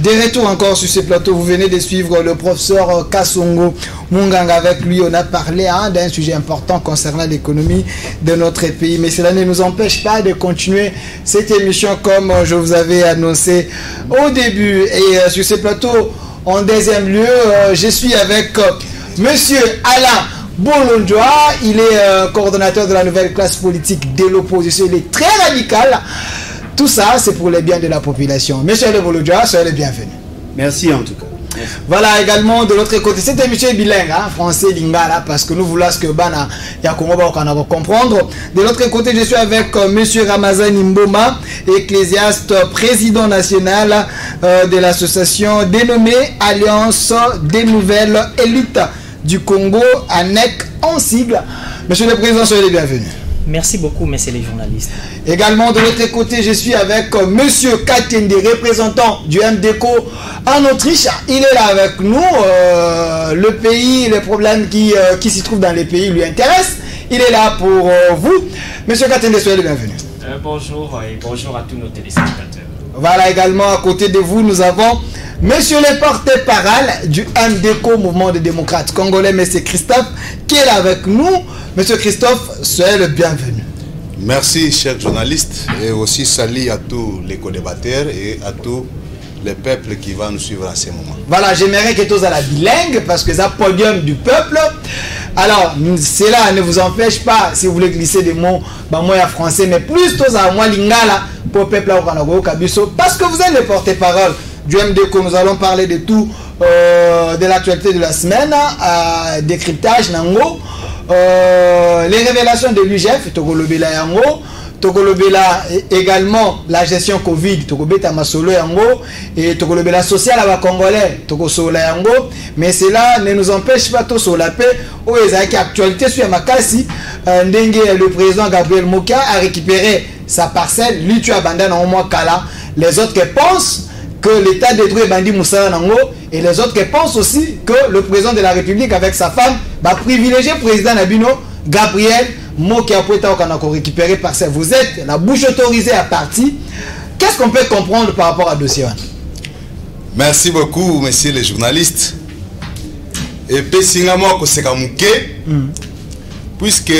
De retour encore sur ce plateau, vous venez de suivre le professeur Kasongo Munganga. Avec lui, on a parlé d'un sujet important concernant l'économie de notre pays. Mais cela ne nous empêche pas de continuer cette émission comme je vous avais annoncé au début. Et sur ce plateau, en deuxième lieu, je suis avec Monsieur Alain Bolondjoa. Il est coordonnateur de la nouvelle classe politique de l'opposition. Il est très radical. Tout ça, c'est pour le bien de la population. Monsieur Alain Bolondjoa, soyez le bienvenu. Merci en tout cas. Merci. Voilà également de l'autre côté, cette émission est bilingue, français, lingala, parce que nous voulons ce que Bana Yakongo va comprendre. De l'autre côté, je suis avec Monsieur Ramazani Mboma, ecclésiaste, président national de l'association dénommée Alliance des Nouvelles Élites du Congo, ANEC en sigle. Monsieur le Président, soyez le bienvenu. Merci beaucoup, messieurs les journalistes. Également, de l'autre côté, je suis avec Monsieur Katende, représentant du MDECO en Autriche. Il est là avec nous. Le pays, les problèmes qui s'y trouvent dans les pays lui intéressent. Il est là pour vous. Monsieur Katende, soyez le bienvenu. Bonjour et bonjour à tous nos téléspectateurs. Voilà, également à côté de vous, nous avons Monsieur le porte-parole du MDECO, Mouvement des démocrates congolais, Monsieur Christophe, qui est là avec nous. Monsieur Christophe, soyez le bienvenu. Merci, chers journalistes, et aussi salut à tous les co-débatteurs et à tous les peuples qui vont nous suivre en ce moment. Voilà, j'aimerais que tous à la bilingue, parce que c'est un podium du peuple. Alors, cela ne vous empêche pas, si vous voulez glisser des mots, moi français, mais plus tous à moi lingala, pour le peuple, parce que vous êtes le porte-parole du MDECO. Nous allons parler de tout, de l'actualité de la semaine, décryptage, nango. Les révélations de l'UGF, Togolobela Yango, Togolobela également la gestion Covid, Togobeta Masolo Yango, et Togolobela social à la Congolais, Togosola Yango, mais cela ne nous empêche pas tous la paix. Où est la actualité sur Makassi, Ndenge, le président Gabriel Moka a récupéré sa parcelle, lui tu as abandonné en mois Kala. Les autres qui pensent que l'État détruit Bandi Moussa Nango, et les autres qui pensent aussi que le président de la République avec sa femme va privilégier le président Nabino Gabriel Mokia Poueta Okanako récupéré par ça. Vous êtes la bouche autorisée à partir. Qu'est-ce qu'on peut comprendre par rapport à dossier? Merci beaucoup, messieurs les journalistes. Et Pessingamoko Sekamuke, puisque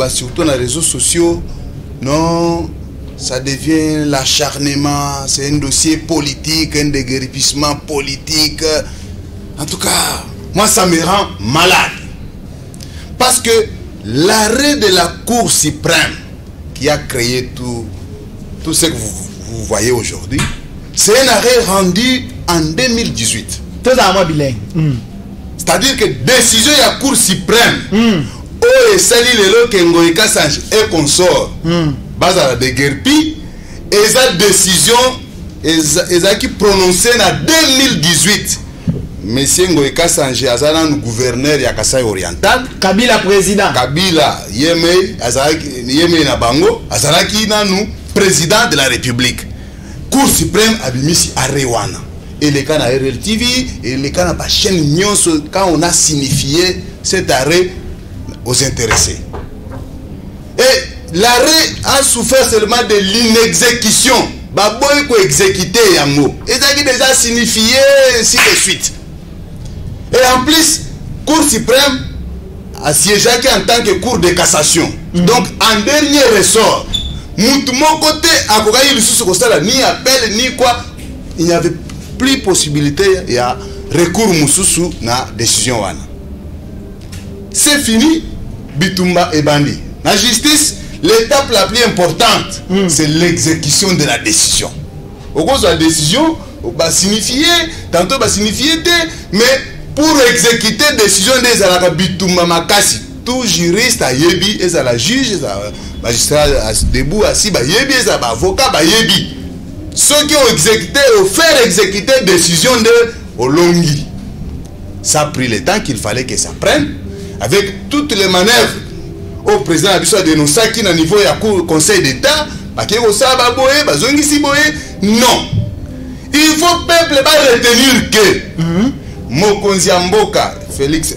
surtout dans les réseaux sociaux, non. Ça devient l'acharnement, c'est un dossier politique, un déguerpissement politique. En tout cas, moi ça me rend malade. Parce que l'arrêt de la Cour suprême qui a créé tout ce que vous voyez aujourd'hui, c'est un arrêt rendu en 2018. C'est-à-dire que décision de la Cour suprême, où est sali le Kengoï Kassange et consort, Bazala de Guerpi, et sa décision qui prononcée en 2018. Monsieur Ngoïka Sange, Azala, gouverneur de Kasaï Oriental. Kabila président. Kabila Yeme Nabango, Azala qui nous président de la République. Cour suprême a mis à Rewana. Et les cas à RLTV, et les cas à la chaîne Nyons, quand on a signifié cet arrêt aux intéressés. Et l'arrêt a souffert seulement de l'inexécution. Baboy ko exécuté yango. Et ça qui déjà signifié ainsi de suite. Et en plus, Cour suprême a siégé en tant que Cour de cassation. Donc en dernier ressort, mon côté a ni appel ni quoi, il n'y avait plus possibilité il y a recours mususu na décision wana. C'est fini, Bitumba et Bandi. La justice, l'étape la plus importante, c'est l'exécution de la décision. Au cours de la décision, va signifier, tantôt va signifier, mais pour exécuter la décision des Alakabitouma Makasi, tout juriste a yebi, et la juge, et la magistrat debout, assis, ba yebi, et la avocat, ba yebi. Ceux qui ont exécuté, ont fait exécuter la décision de Olongi. Ça a pris le temps qu'il fallait que ça prenne, avec toutes les manœuvres. Au président a dénoncé qui à niveau du Conseil d'État, non. Il faut peuple pas retenir que Mokonzi Mboka, Félix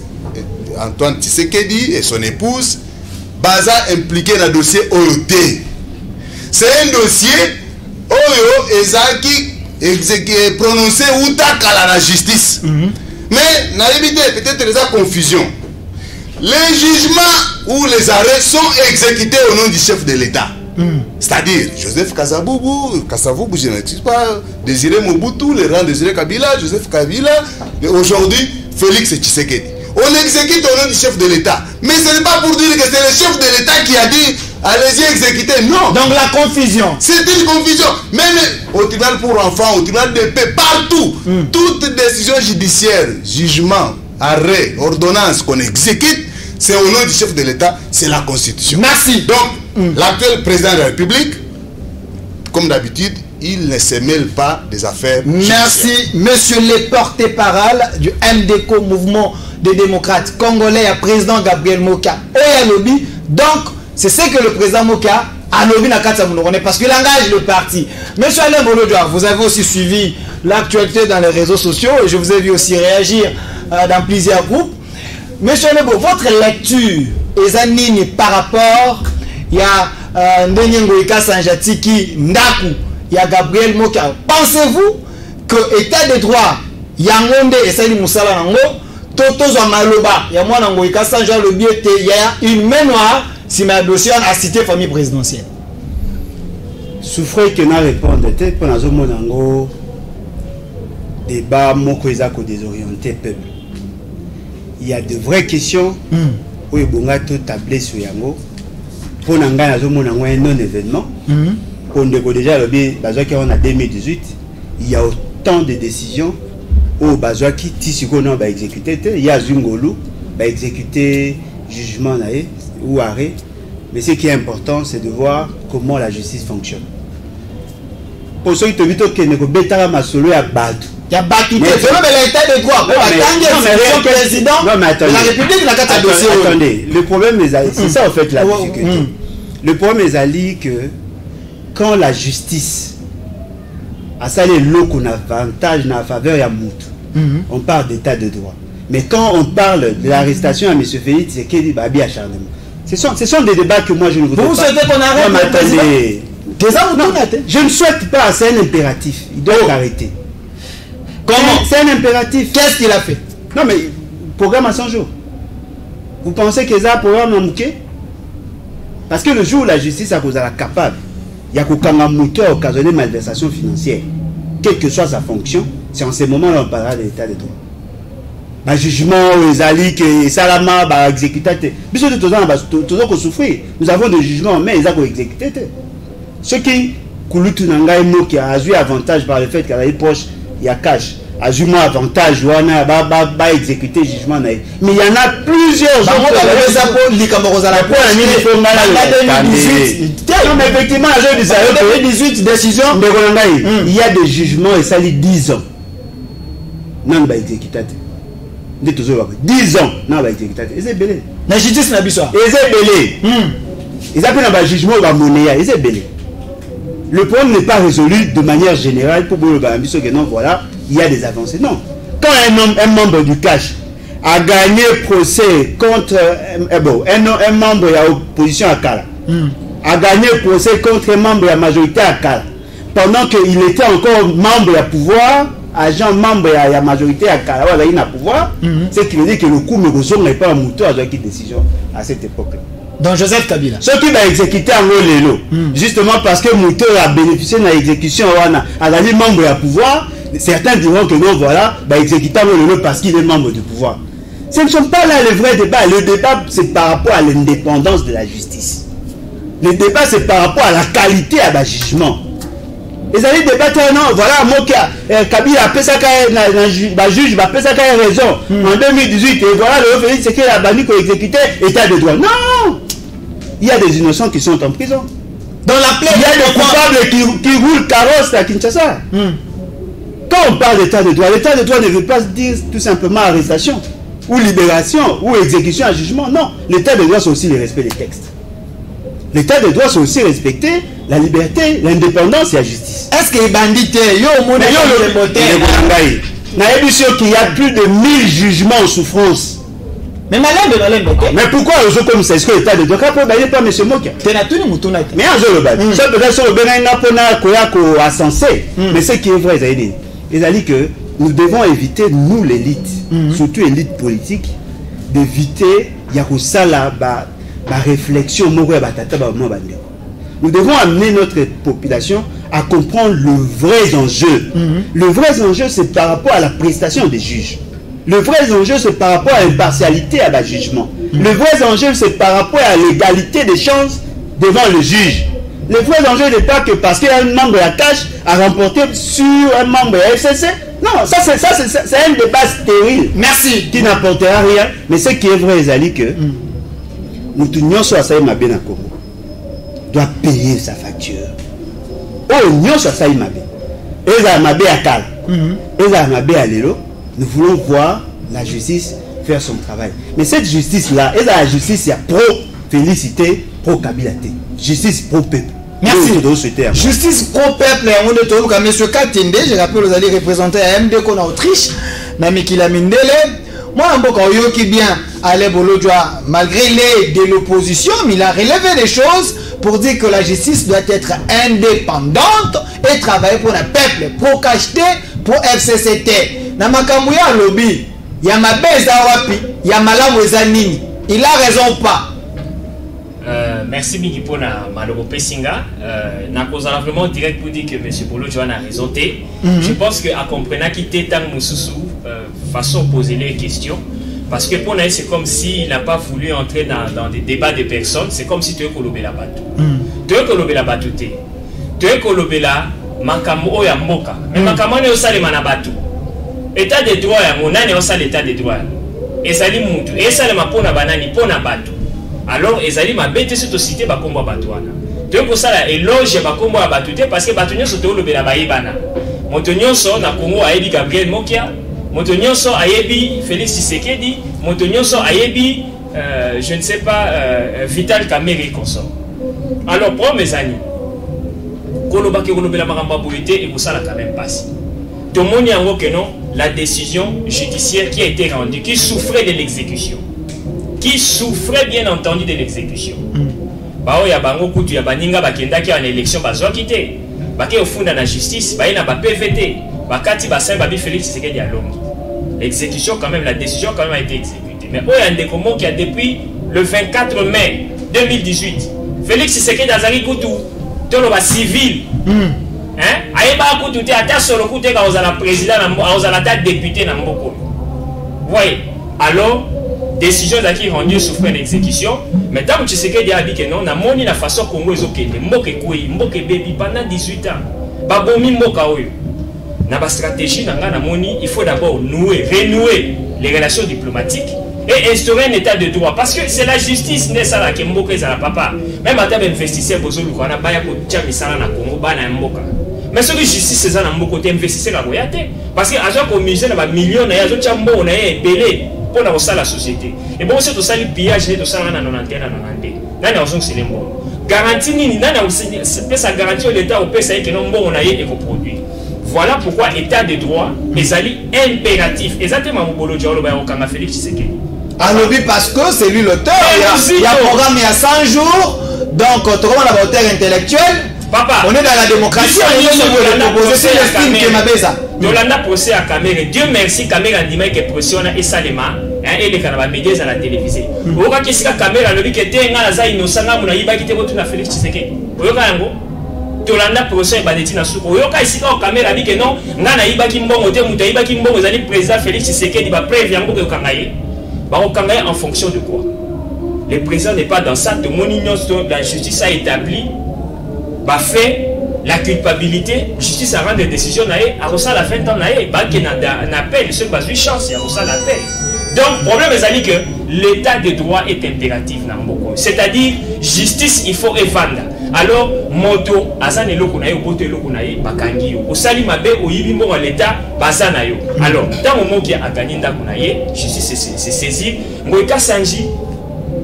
Antoine Tshisekedi et son épouse, Baza impliqué dans le dossier OOT. C'est un dossier Oyo Ezaki prononcé ou à la justice. Mais n'a peut-être des confusion. Les jugements ou les arrêts sont exécutés au nom du chef de l'État. C'est-à-dire Joseph Kasavubu, je n'excuse pas, Désiré Mobutu, le rang Désiré Kabila, Joseph Kabila, et aujourd'hui Félix Tshisekedi. On exécute au nom du chef de l'État. Mais ce n'est pas pour dire que c'est le chef de l'État qui a dit allez-y exécuter. Non. Donc la confusion. C'est une confusion. Même au tribunal pour enfants, au tribunal de paix, partout, toute décision judiciaire, jugement, arrêt, ordonnance qu'on exécute, c'est au nom du chef de l'État, c'est la Constitution. Merci. Donc, l'actuel président de la République, comme d'habitude, il ne se mêle pas des affaires. Merci, monsieur le porte-parole du MDCO, Mouvement des démocrates congolais, à président Gabriel Moka. Et à lobby. Donc, c'est ce que le président Moka a lobby dans parce qu'il engage le parti. Monsieur Alain Bolodouard, vous avez aussi suivi l'actualité dans les réseaux sociaux et je vous ai vu aussi réagir dans plusieurs groupes. Monsieur Nebo, votre lecture est par rapport à Ndenyengoïka Sanjatiki Ndaku, il y a Gabriel Moka. Pensez-vous que l'état de droit, il y a Ngonde et Sali Moussala Nango, Toto Maloba, il y a moi Nangoïka Sanjat le biais, il y a une main noire si ma dossier a cité famille présidentielle. Souffrez que n'a répondu pour la zone Monango, débat Mokoizako désorienté peuple. Il y a de vraies questions où il y a tout tablé sur Yango. Pour n'anga un non-événement. On a déjà en 2018. Il y a autant de décisions où Bazouaki Tissikono va exécuter. Il y a Zungolu va exécuter jugement ou arrêt. Mais ce qui est important, c'est de voir comment la justice fonctionne. Pour ceux qui te disent que nous avons solo à Badou. Il y a battu l'état de droit. Président de la République n'a qu'à dossier. Attendez, le problème c'est ça en fait la difficulté. Le problème est que quand la justice a salé l'eau qu'on a avantage dans la faveur à Moutou, on parle d'état de droit. Mais quand on parle de l'arrestation à M. Félix, c'est qu'il va bien acharnement. Ce sont des débats que moi je ne voudrais pas. Vous souhaitez qu'on arrête le président? Je ne souhaite pas, c'est un impératif. Il doit l'arrêter. Comment? C'est un impératif. Qu'est-ce qu'il a fait? Non mais, programme à 100 jours. Vous pensez que ça programme a manqué? Parce que le jour où la justice a causé la capable, il y a qu'aucun moteur occasionné malversation financière, quelle que soit sa fonction, c'est en ce moment-là on parlera de l'état de droit. Le jugement, les alliés, les salama, les exécutés, nous avons des jugements, mais ils ont exécuté. Ce qui, qui a eu avantage par le fait qu'il y a eu proche, il y a cash. Ajuma avantage, va exécuter jugement. Mais il y en a plusieurs autres. Non, mais effectivement, en 2018, décision, il y a des jugements et ça dit 10 ans. Non, va exécuter. 10 ans, non, va exécuter. Et c'est belé. La justice n'a pas ça. Et c'est belé. Ils appellent un jugement ou un monnaie. Et c'est belé. Le problème n'est pas résolu de manière générale pour vous que non, voilà, il y a des avancées. Non. Quand un membre du cash a gagné procès contre un membre de l'opposition à Kala, a gagné procès contre un membre de la majorité à Kala, pendant qu'il était encore membre du pouvoir, agent membre de la majorité à Kala, il a pouvoir, c'est qui veut dire que le coup n'est pas un mouton à une décision à cette époque-là. Donc Joseph Kabila. Ce qui va exécuter en Lelo, justement parce que Mouto a bénéficié de l'exécution, a gagné membre du pouvoir, certains diront que non, voilà, va exécuter en Lelo parce qu'il est membre du pouvoir. Ce ne sont pas là les vrais débats. Le débat, c'est par rapport à l'indépendance de la justice. Le débat, c'est par rapport à la qualité à la jugement. Ils allaient débattre, non, voilà, moi, Kabila a fait ça, le juge va faire ça quand il a raison. En 2018, et voilà, le Félix, c'est qu'il a banni qu'on exécutait état de droit. Non! Il y a des innocents qui sont en prison. Dans la plaie, il y a des coupables qui roulent carrosse à Kinshasa. Quand on parle d'état de droit, l'état de droit ne veut pas dire tout simplement arrestation, ou libération, ou exécution à jugement. Non, l'état de droit, c'est aussi le respect des textes. L'état de droit, c'est aussi respecter la liberté, l'indépendance et la justice. Est-ce que les bandits, il y a plus de 1000 jugements en souffrance Mais mais pourquoi aujourd'hui comme ça, est-ce que l'état de droit peut d'ailleurs pas monsieur Mokia? Mais un jour le bas. Ça peut-être sur le bénin pona koyako ascensé. Mais ce qui est vrai, ils ont dit que nous devons éviter, nous l'élite, surtout l'élite politique, d'éviter yakosala ba réflexion moko ya batata ba mo bande. Nous devons amener notre population à comprendre le vrai enjeu. Le vrai enjeu, c'est par rapport à la prestation des juges. Le vrai enjeu, c'est par rapport à l'impartialité à la jugement. Le vrai enjeu, c'est par rapport à l'égalité des chances devant le juge. Le vrai enjeu n'est pas que parce qu'un membre de la cache a remporté sur un membre de la FCC. Non, ça c'est un débat stérile. Merci. Qui n'apportera rien. Mais ce qui est vrai, Zali, que nous tenions sur ça, ma bien à Congo doit payer sa facture. Oh, nous sur ça, ma bien. Et ça m'a bien à Cal. Et ça m'a bien à Lélo. Nous voulons voir la justice faire son travail. Mais cette justice-là, et la justice, il y a pro-félicité, pro-kabilate. Justice pro-peuple. Merci. Justice pro-peuple, on est au M. Katende, je rappelle, vous allez représenter à MD qu'on a Autriche, Namikila Mindele. Moi, un qui bien allait Bolodjoa, malgré les de l'opposition, mais il a relevé des choses pour dire que la justice doit être indépendante et travailler pour le peuple, pour cacheter, pour FCCT. Namakamouya lobby, il y a ma beza wapi, il y a malamu ezanini. Il a raison pas. Merci Miki pour na maloko pesinga. Na cause vraiment direct pour dire que M. Polo Joan a raison. Je pense que à comprendre qu'il était tant mususu façon de poser les questions. Parce que pour nous, c'est comme s'il n'a pas voulu entrer dans des débats de personnes. C'est comme si tu es kolobé la bateau. Tu es kolobé la bateau. Tu es kolobé la makamo ya moka. Mais makamo ne osale manabatou. État de droit, mon ane osale état de droit. Et ça dit moutou. Et ça le mapona banani pona batou. Alors ezali mabete sur cité bakombo batouana. Tu es pour ça la éloge bakombo batouté parce que batunyo soto kolobé baibana. Montonyo so na Congo ayebi Gabriel Mokia. Montonyo so ayebi Félix Tshisekedi. Montonyo so ayebi je ne sais pas Vital Kamerhe consort. Alors pour mes amis, koloba ke kolobela makamba boité et pour ça la quand même passe. Tout le monde y a que non, la décision judiciaire qui a été rendue, qui souffrait de l'exécution. Qui souffrait bien entendu de l'exécution. Bao ya bango kutu ya baninga bakenda ki en élection bazo quitté. Baki au fond de la justice, ba ina ba PVT, bakati ba babi Félix Tshisekedi à Lomé. L'exécution quand même, la décision quand même a été exécutée. Mais oya ndekomo qui a depuis le 24 mai 2018, Félix Tshisekedi azali kutu tolo ba civil. Hein? Aïba kutu te ata solo kutu ka ozala président na ozala ta député na mboko. Voyez. Alors décision qui rendue sous frein d'exécution. Mais tant que Tshisekedi a dit que non, na moni la façon Congo ezokende, mboke kouyi, mboke baby pendant 18 ans. Babomi mboka oyo. Na ba stratégie na moni, il faut d'abord renouer les relations diplomatiques et instaurer un état de droit parce que c'est la justice n'est ça là que mboka ezala papa. Même à table investisseur bozo lukana baya ko tia misala na Congo bana mboka. Mais ce que justice c'est ça na mboko te investisseur la boyate parce que azo ko mise na ba millions na yazo tia mbo na belé pour la société. Et bon, c'est tout ça, le pillage, tout ça, on a 91, 90. C'est les mots. Garantie, ça garantit l'État au PSA que non bon on a eu produit. Voilà pourquoi l'État de droit est impératif. Exactement, mon bolo diolo ba okanga Félix Tshisekedi. Ah non, parce que c'est lui l'auteur. Il y a un programme il y a 100 jours. Donc, tout le monde a l'auteur intellectuel. Papa, on est dans la démocratie. C'est le film qui m'a baisé. Yolanda procès à Kamerhe. Dieu merci, Kamerhe a dit que pression et Salema et les canaux médias à la télévision. Oka kisika Kamerhe a levé que t'es un aza innocent na muna iba qui te vote na Félix Tshisekedi. Oyoka yango. Yolanda procès ba deti na suko. Oyoka isika Kamerhe a dit que non, ngana iba ki mbongo te muta iba ki mbongo zali président Félix Tshisekedi ba preuve yango ke kangaye. Ba okangaye en fonction de quoi? Le président n'est pas dans ça. De mon union, la justice a établi, bah fait la culpabilité, justice a rendu des décisions, à Rosa la fin de temps, un appel, le seul bas une chance, à Rosa l'appel. Donc, le problème est que l'état de droit est impératif dans beaucoup. C'est-à-dire, justice, il faut évendre. Alors, moto, azan et lokunaye, bote lokunaye, bakangi, au sali mabe, au yibimbo à l'état, bazanayo. Alors, dans le moment qui a gagné ndakunaye, justice c'est saisi, moïka sanji,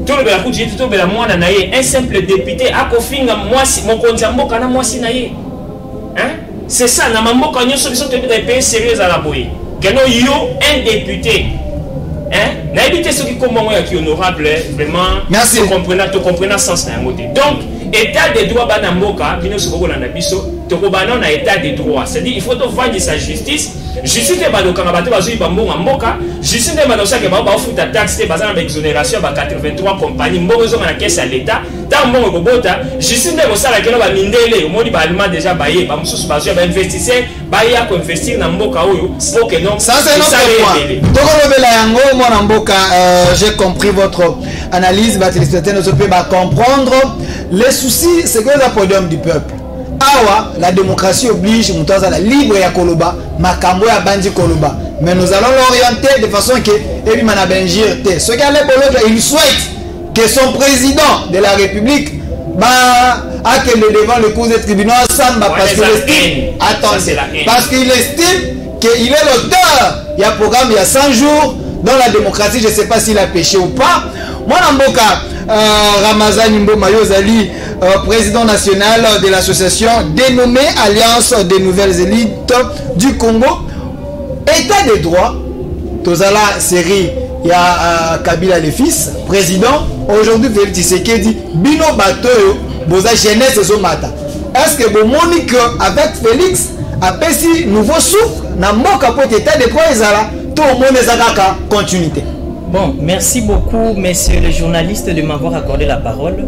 tout le monde tout le monde un simple député a kofinga moi si mon konzambo kana moi si naye. Hein? C'est ça, na mambo kanyo solution de payer sérieux à la boye. Que non yo un député hein n'habite ceux qui comment qui honorable vraiment merci tu comprenez sens na ngote donc état de droit bana mboka bino soko na biso to ko bana na état de droit c'est-à-dire il faut to vendre sa justice te ba lokanga bato bazo iba mbonga mboka justice te ba dosaka ba futa taxe te bazana ba exonération ba 83 compagnie mbongo zo na caisse à l'état ta mbongo kobota justice te bosala kelo ba mindele omoni ba allemand déjà baye ba mususu bazo ba investisseur baya ko investir na mboka oyo pour que donc ça c'est notre point tokolobela yango mona mboka j'ai compris votre analyse ba téléspectateurs ne peut pas comprendre les soucis c'est que le podium du peuple. Awa, la démocratie oblige Moutaza la libre ya Koloba, Makambo ya Bandi Koloba. Mais nous allons l'orienter de façon que Ebi Manabengir, ce qu'il il souhaite que son président de la République accueille devant le cours des tribunaux Samba parce qu'il estime, parce qu'il estime qu'il est l'auteur. Il y a un programme il y a 100 jours dans la démocratie, je ne sais pas s'il a péché ou pas. Moi, Namboka, Ramazan Nimbo Mayozali, président national de l'association dénommée Alliance des Nouvelles Élites du Congo. État des droits, Tozala série, il y a Kabila le fils, président. Aujourd'hui, Félix Tshisekedi, Bino Batoyo, Boza Jeunesse Zomata. Est-ce que vous monique avec Félix, après si nouveau souffle, n'a pas pour état des droits, tout le monde est continuité. Bon, merci beaucoup, messieurs les journalistes, de m'avoir accordé la parole.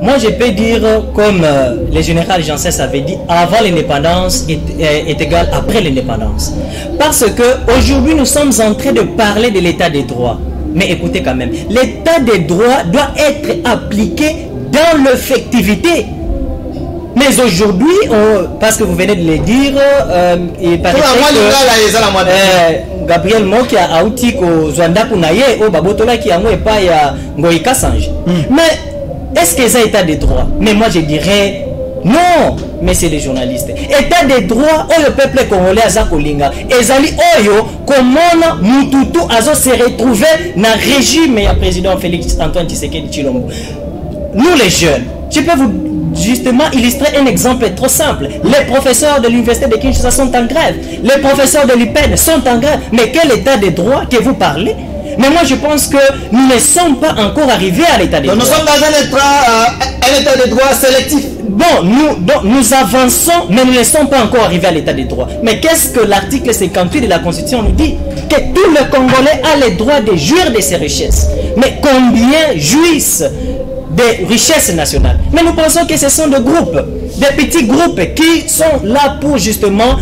Moi, je peux dire, comme le général Janssens avait dit, avant l'indépendance est égal après l'indépendance. Parce que aujourd'hui, nous sommes en train de parler de l'état des droits. Mais écoutez quand même, l'état des droits doit être appliqué dans l'effectivité. Mais aujourd'hui, parce que vous venez de le dire, il paraît que Gabriel Moki a outil ko Zwanda Kunaye au Babotola qui a moué pas ya Ngoïka Sange. Mais est-ce que ça état des droits? Mais moi je dirais non, messieurs les journalistes. État des droits, où le peuple congolais a kolinga. Ezali oyo comment Mututu azo se retrouvé dans le régime et président Félix Antoine Tshisekedi Tshilombo. Nous les jeunes, je peux vous justement illustrer un exemple trop simple. Les professeurs de l'université de Kinshasa sont en grève. Les professeurs de l'UPEN sont en grève. Mais quel état de droit que vous parlez? Mais moi je pense que nous ne sommes pas encore arrivés à l'état de droit. Nous sommes dans un état de droit sélectif. Bon, nous avançons, mais nous ne sommes pas encore arrivés à l'état de droit. Mais qu'est-ce que l'article 58 de la Constitution nous dit? Que tout le Congolais a le droit de jouir de ses richesses. Mais combien jouissent des richesses nationales? Mais nous pensons que ce sont des groupes, des petits groupes qui sont là pour justement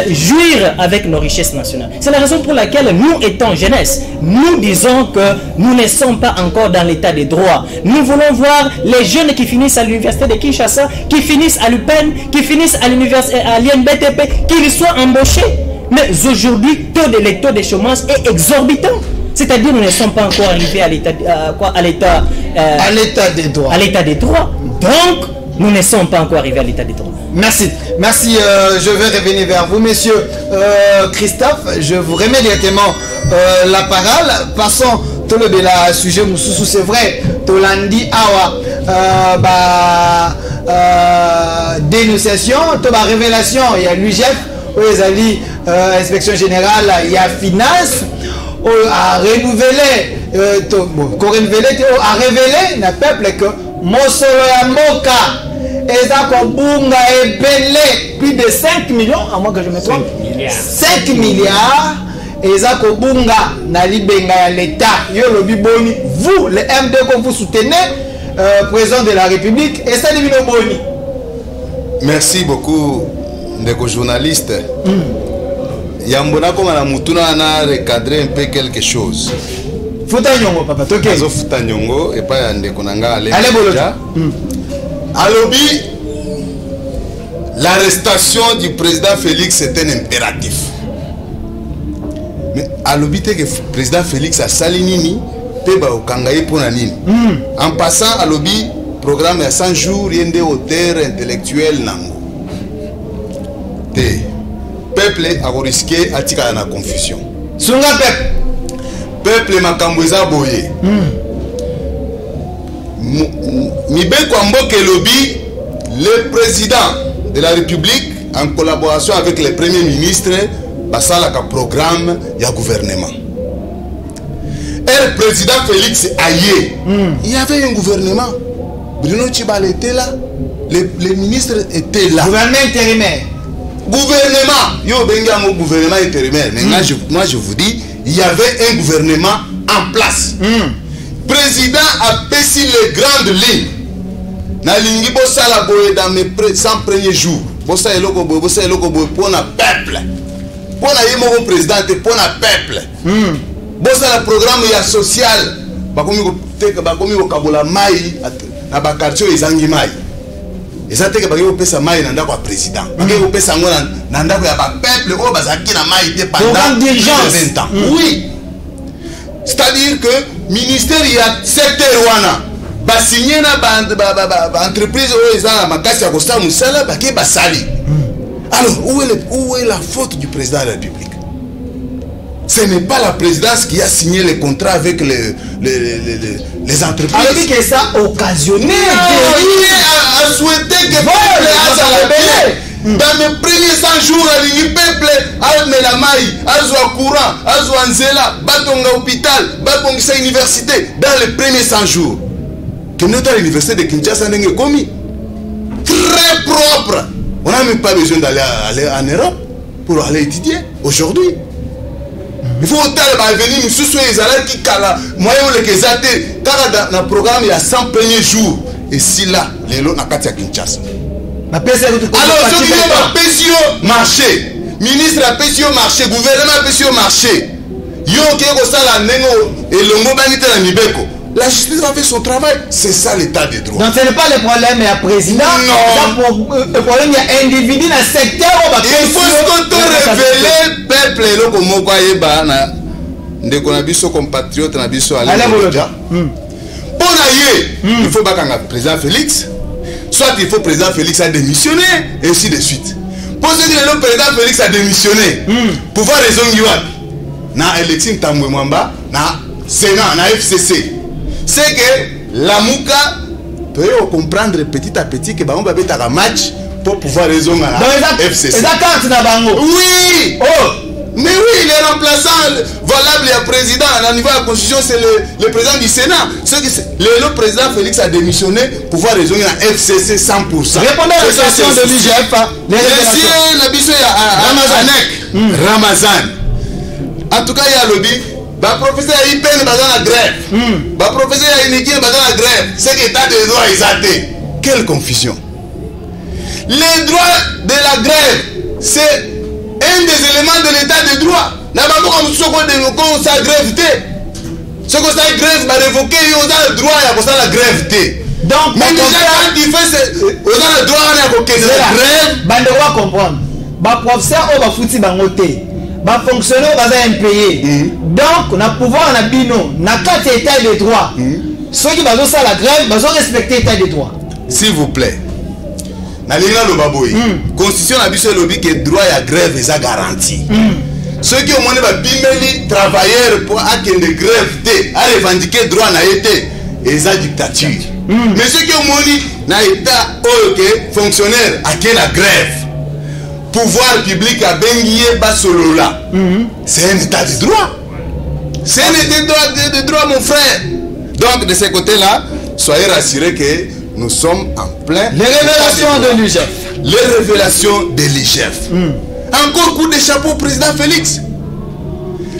jouir avec nos richesses nationales. C'est la raison pour laquelle nous, étant jeunesse, nous disons que nous ne sommes pas encore dans l'état des droits. Nous voulons voir les jeunes qui finissent à l'université de Kinshasa, qui finissent à l'UPEN, qui finissent à l'INBTP, qu'ils soient embauchés. Mais aujourd'hui, le taux de chômage est exorbitant. C'est-à-dire nous ne sommes pas encore arrivés à l'état des droits. À l'état des droits. Donc, nous ne sommes pas encore arrivés à l'état des droits. Merci. Merci. Je vais revenir vers vous, monsieur Christophe. Je vous remets directement la parole. Passons tout le sujet Moussoussou. C'est vrai. Tolandi Awa. Dénonciation. Toba révélation. Il y a l'UGF. Il y a l'inspection générale. Il y a finance. A renouvelé. A révélé le peuple que Mosolo ya Moka. Eza Kobunga Ebele, plus de 5 millions, à moins que je me trompe, 5 milliards, Eza Kobunga Nali Benga ya l'État, Yolobi Boni, vous, le MD, que vous soutenez, président de la République, et ça devient Boni. Merci beaucoup, les journalistes. Yambona comme la Moutouna a recadré un peu quelque chose. Foutanyongo, papa, ok. Foutanyongo, et pas Yande Konanga, allez, Alobi, l'arrestation du président Félix est un impératif. Mais Alobi, que le président Félix a salinini, peba au kangaye pour nanini. En passant, Alobi, programme à 100 jours, il y a des auteurs intellectuels nango. Te peuple a risqué à tirer la confusion. Sunga peuple. Peuple makambouza boye. Mibeko Amboke Lobi, le président de la République, en collaboration avec le premier ministre, passe à la programme du gouvernement. le président Félix Aye, il y avait un gouvernement. Bruno Tchibal était là, les ministres étaient là. Gouvernement intérimaire. Gouvernement, gouvernement intérimaire. Mais moi je vous dis, il y avait un gouvernement en place. Président a passé les grandes lignes. Nalingi Bossala Boye dans mes 100 premiers jours. Bossa Eloko Boye pour le peuple. Pour le président et pour le peuple. Bossa le programme social. Bakomi Kabola Mai, na bakartio ezangi mai. Ezate ke bakiko pesa mai na ndako ya président. Bakiko pesa ngo na ndako ya ba peuple o bazaki na mai te pendant 20 ans. Oui. C'est-à-dire que ministère il y a secteur wana ba signer na ba entreprise o ezana makasi ya kosta musala bake basali. Alors où est la faute du président de la République? Ce n'est pas la présidence qui a signé les contrats avec les entreprises. Alors que ça occasionné a souhaité que dans mes premiers 100 jours, le peuple a mis la maille, a joué courant, a joué nzela, batonga hôpital, batonga université dans les premiers 100 jours. Que notre l'université de Kinshasa n'est commis très propre. On n'a même pas besoin d'aller en Europe pour aller étudier aujourd'hui. Il faut venir nous soucier les alliés qui kala moyen le kezate car dans le programme il y a 100 premiers jours et si là les lots na kati ya Kinshasa. Alors ceux qui ont payé marché, ministre a payé marché, gouvernement a payé marché. Yo qui est ça la nengo et le mobilité la nibeko. La justice a fait son travail, c'est ça l'état de droit. Donc ce n'est pas le problème à président. Non. Le problème il y a individu dans le secteur. Il faut se révéler peuple et le comme quoi yeba de qu'on a biso compatriote na biso aller déjà. Pour aller, il faut pas qu'un président Félix, soit il faut président Félix a démissionné et ainsi de suite. Pour ce que le président Félix a démissionné, pouvoir raison yuan na élection tambwe mwamba na Sénat na FCC. C'est que la Mouka peut comprendre petit à petit que on va mettre un match pour pouvoir raisonner à la FCC. Oui! Oh! Mais oui, les remplaçants valables et président à niveau de la constitution, c'est le président du Sénat. Le président Félix a démissionné pour pouvoir raisonner à la FCC 100%. Répondez à la question de l'IGF. Ramazan. En tout cas, il y a le lobby. Le professeur Ipen est en grève. Le professeur Iniki est en grève. C'est que l'état de droit est athée. Quelle confusion. Les droits de la grève, c'est un des éléments de l'état de droit. N'a pas comme ce qu'on ça grève. Ce qu'on ça grève, va révoquer, on a le droit à la grève. Donc, mais déjà, quand il fait, on a le droit à la grève. Bande va comprendre. Le professeur, on va foutre dans le côté. Va fonctionner au bazar impayé. Donc, on a pouvoir, on a bino, on a 4 états de droit. Ceux qui vont faire la grève, ils vont respecter l'état de droit. S'il vous plaît, dans l'État de Baboy, la Constitution a dit que le droit à la grève est garanti. Ceux qui ont demandé à travailleurs pour avoir des grèves, à revendiquer le droit à l'été, et la dictature. Mais ceux qui ont demandé à l'État, fonctionnaire, à la grève. Pouvoir public à Benguié Basolola. C'est un état de droit. C'est un état de droit, mon frère. Donc, de ce côté-là, soyez rassurés que nous sommes en plein. Les révélations de l'IGF. Les révélations de l'IGF. Encore coup de chapeau au président Félix.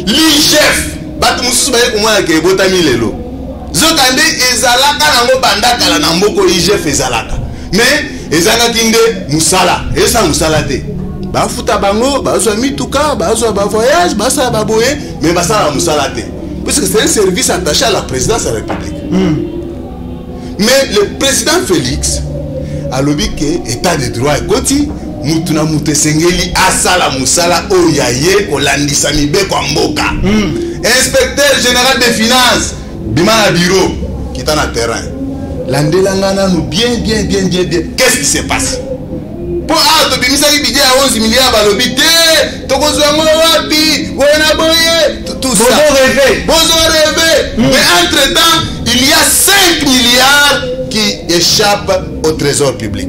L'IGF. Batmoussou baye kumwana ke botami lelo. Zokande ezalaka nango bandaka la namboko IGF ezalaka. Mais ezanga kinde musala. Esa musala te. Bafuta bango, bazwa mituka, bazwa ba voyage, bazwa ba boye, mais bazwa la musala te. Parce que c'est un service attaché à la présidence de la République. Mais le président Félix a lobby que état de droit ekoti mutuna mutesengeli asala musala oyaye kolandisa mibeko mboka. Inspecteur général des finances bimana bureau qui est en terrain. Landelangana nous bien. Qu'est-ce qui se passe? Pour auto bimisa qui budget à 11 milliards balobi te tokozwa wapi wena boye tout ça. Bozo rêvé. Mais entre-temps, il y a 5 milliards qui échappent au trésor public.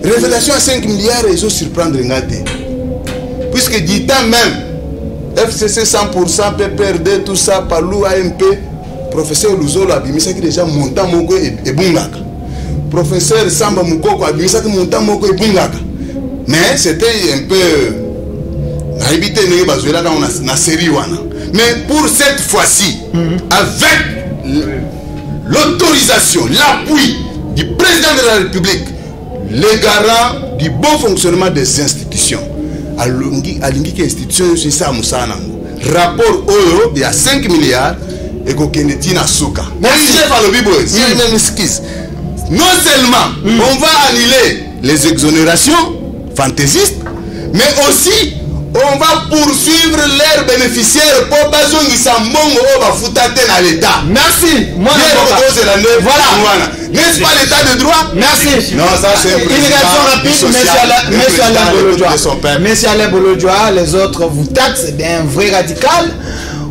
Révélation à 5 milliards, ils ont surprendre Ngate. Puisque dit temps même, FCC 100%, PPRD, tout ça, Palou, AMP. Professeur Luzolo abimisa qui déjà montant moko et bungaka. Professeur Samba Mukoko abimisa qui montant moko et bungaka. Mais c'était un peu naïbité ne bazoela dans la série wana. Mais pour cette fois-ci, avec l'autorisation, l'appui du président de la République, les garants du bon fonctionnement des institutions. Alingi qui institution c'est ça musana. Rapport euro il y a 5 milliards et Kokendeti na Souka. Merci par le Bible. Non seulement on va annuler les exonérations fantaisistes, mais aussi on va poursuivre leurs bénéficiaires pour besoin de Sambongo au Bafoutate dans l'État. Merci. Moi, voilà. N'est-ce pas l'État de droit? Merci. Non, ça c'est une réaction rapide, Monsieur Alain Bolodjoa, les autres vous taxent, c'est bien un vrai radical.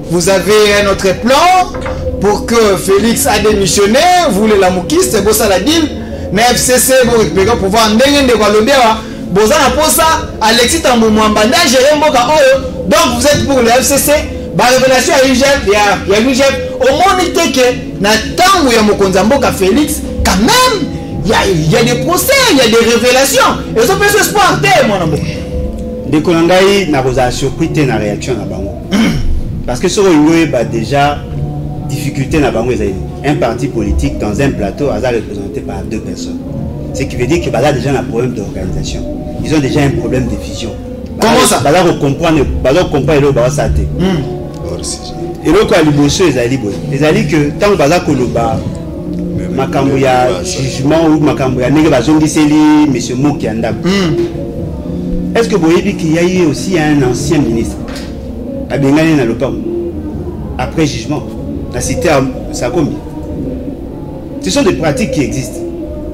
Vous avez un autre plan pour que Félix a démissionné, vous les lamoukistes, c'est ça la deal. Mais FCC, vous récupérez pour pouvoir enlever des Walodéa. Bozana pour ça, Alexis Tambou Mwambanda, Jérém Boka Oyo. Donc vous êtes pour le FCC. La révélation à l'UGF, il y a l'UGF. Au moins, il y a tant où il y a Mokonzamboka Félix, quand même, il y a des procès, il y a des révélations. Et ça peut se sporter, mon amour. De Kolangaï n'a pas surpris la réaction à Bango. Parce que sur le déjà, difficulté à Bango, un parti politique dans un plateau a représenté par 2 personnes. Ce qui veut dire que là déjà un problème d'organisation. Ils ont déjà un problème de vision. Comment ça? Bah là on comprend le bah ça té. Et donc à l'ibosho les alliés que tant baza koloba makambo ya jugement ou makambo ya nenge bazongiseli monsieur Mokianda. Est-ce que vous voyez qu'il y a eu aussi un ancien ministre à Bengani na Lopam après jugement la cité à Sakomi? Ce sont des pratiques qui existent.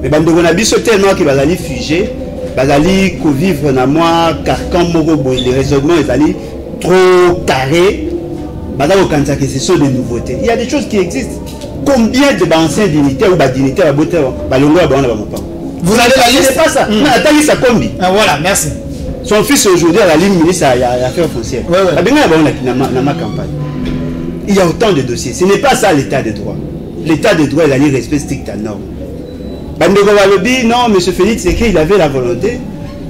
Mais bandeko na biso tellement que bazali figé, bazali ko vivre na moi carcan moko boy les raisonnements ezali trop carré. Bazali ko que ce sont des nouveautés. Il y a des choses qui existent. Combien de anciens dignitaires ou dignitaires aboté balongo ba na ba papa. Vous avez la liste? C'est pas ça. Non, attendez ça combi. Ah voilà, merci. Son fils aujourd'hui à la ligne ministre à affaires foncières. Ouais. Abenga ba na ma campagne. Il y a autant de dossiers. Ce n'est pas ça l'état de droit. L'état de droit, il a les respect strict à normes. Bandeko Walobi, non, M. Félix Séké, il avait la volonté,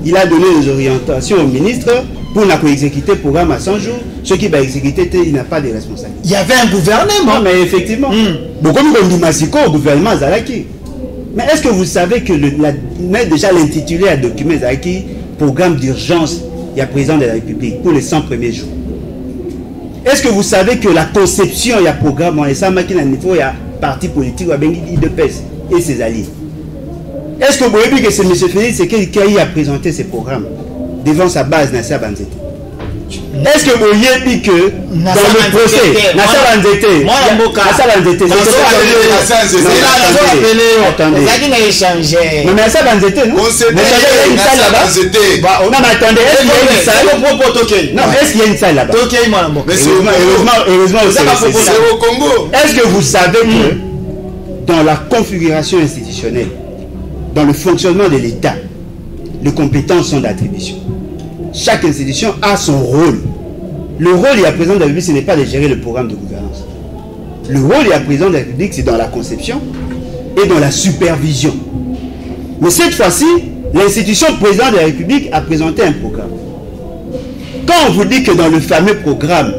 il a donné des orientations au ministre pour exécuter le programme à 100 jours. Ce qui va exécuter, il n'a pas de responsabilité. Il y avait un gouvernement. Non, mais effectivement. Beaucoup de Masiko au gouvernement Zalaki. Mais est-ce que vous savez que déjà l'intitulé à document Zalaki, programme d'urgence, il y a président de la République pour les 100 premiers jours. Est-ce que vous savez que la conception, il y a programme, il y a parti politique, il y a et ses alliés. Est-ce que vous voyez que c'est M. Félix qui a présenté ces programmes devant sa base Nasser Banzete? Est-ce que vous voyez que dans le procès, Nasser Banzete, attendez, mais Nasser Banzete, non? Attendez, est-ce qu'il y a une salle là-bas? Heureusement, c'est au Congo. Est-ce que vous savez que dans la configuration institutionnelle, dans le fonctionnement de l'État, les compétences sont d'attribution. Chaque institution a son rôle. Le rôle du président de la République, ce n'est pas de gérer le programme de gouvernance. Le rôle du président de la République, c'est dans la conception et dans la supervision. Mais cette fois-ci, l'institution président de la République a présenté un programme. Quand on vous dit que dans le fameux programme,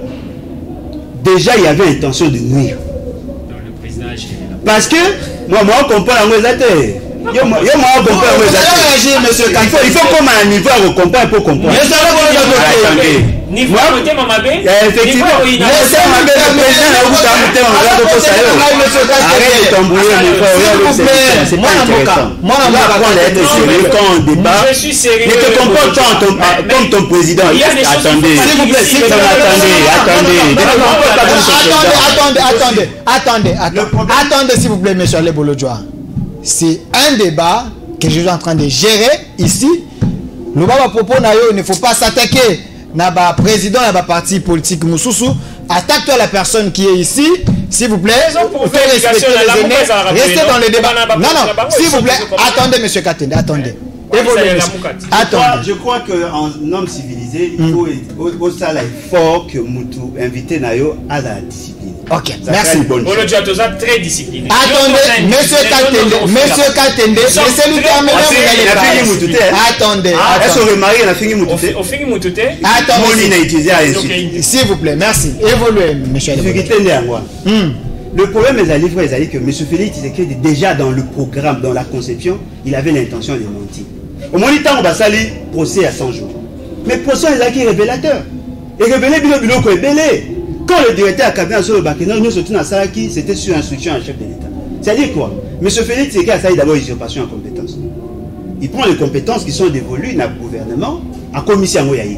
déjà il y avait intention de nuire. Parce que, moi, on comprend la moisette. Il faut comme un niveau à comprendre pour comprendre. Niveau côté Mamabé. Effectivement. Je suis sérieux. Ne te comporte pas comme ton président. Attendez. Attendez, s'il vous plaît, monsieur Ale Bolodjoa. C'est un débat que je suis en train de gérer ici. Le baba propos il ne faut pas s'attaquer à la président et à la parti politique Moussoussou. Attaque-toi à la personne qui est ici, s'il vous plaît. Restez dans le débat. Non, s'il vous plaît, attendez, monsieur Katende, attendez. Je crois qu'en homme civilisé, il faut aussi l'effort que Moutou invité Nayo à la discipline. Ok, merci. Très discipliné. Attendez, monsieur Katende, laissez-nous terminer, vous allez parler. Attendez. Est-ce qu'on remarque la fini Moutouté? Attendez, s'il vous plaît, merci. Évoluez, monsieur. Le problème est que M. Félix Tshisekedi, déjà dans le programme, dans la conception, il avait l'intention de mentir. Au moins, on va salir procès à 100 jours. Mais le procès est révélateur. Et révélé, quand le directeur a cabinet sur le Bakena, nous sommes à Saraki, c'était sur instruction en chef de l'État. C'est-à-dire quoi? M. Félix Tshisekedi a d'abord usurpation en compétences. Il prend les compétences qui sont dévolues dans le gouvernement à commission Moyaï.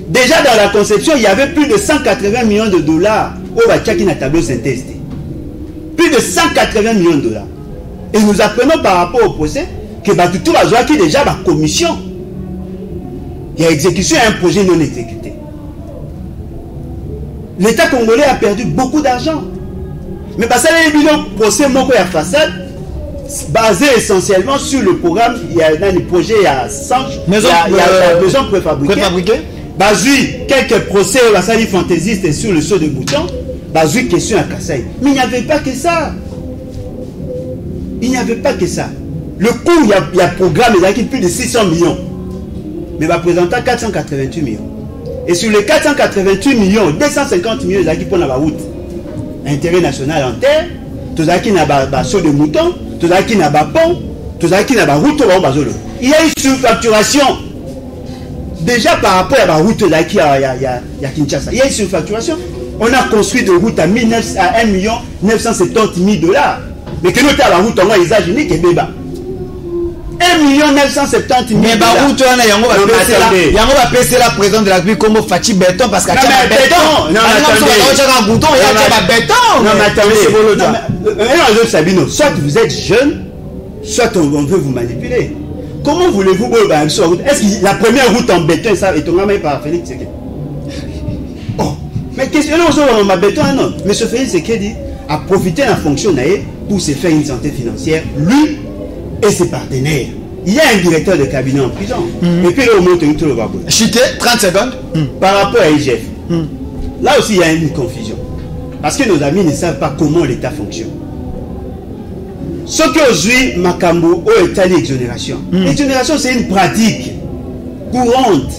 Déjà dans la conception, il y avait plus de 180 millions de dollars au Bachaki na tableau synthèse. Plus de 180 millions de dollars. Et nous apprenons par rapport au procès que Batutou a joué déjà la commission. Il y a exécution et un projet non exécuté. L'État congolais a perdu beaucoup d'argent. Mais parce que le procès Moko et façade basé essentiellement sur le programme, il y a un projet, il y a 100 maisons préfabriquées. Bazui, quelques procès au Lassali fantaisiste sur le saut de bouton. Bazui, question à Kassai. Mais il n'y avait pas que ça. Il n'y avait pas que ça. Le coût, il y a un programme, il y a plus de 600 millions. Mais il va présenter 488 millions. Et sur les 488 millions, 250 millions, il y a pour la route. Intérêt national en terre, tout ça qui n'a pas saut de mouton, tout ça qui n'a pas pont, tout ça qui n'a pas route. Il y a une surfacturation. Déjà par rapport à la route là qui a Kinshasa, il y a une surfacturation. On a construit des routes à 1 970 000 dollars. Mais que nous avons la route en usage unique et béba. 1 970 000 dollars. Mais la route, il y a un PC la présidente de la République comme Fachi Béton parce qu'il y a un béton. Non, attendez. Soit vous êtes jeune, soit on veut vous manipuler. Comment voulez-vous sur la route? Est-ce que la première route en béton est tombée par Félix Tshisekedi? Oh, mais qu'est-ce que nous avons en béton? Non, M. Félix Tshisekedi a profité de la fonction pour se faire une santé financière, lui et ses partenaires. Il y a un directeur de cabinet en prison. Et puis là, on monte tout le babou. Chité, 30 secondes. Par rapport à IGF, là aussi, il y a une confusion. Parce que nos amis ne savent pas comment l'État fonctionne. Ce qu'aujourd'hui, Makambo, au état d'exonération. L'exonération, c'est une pratique courante.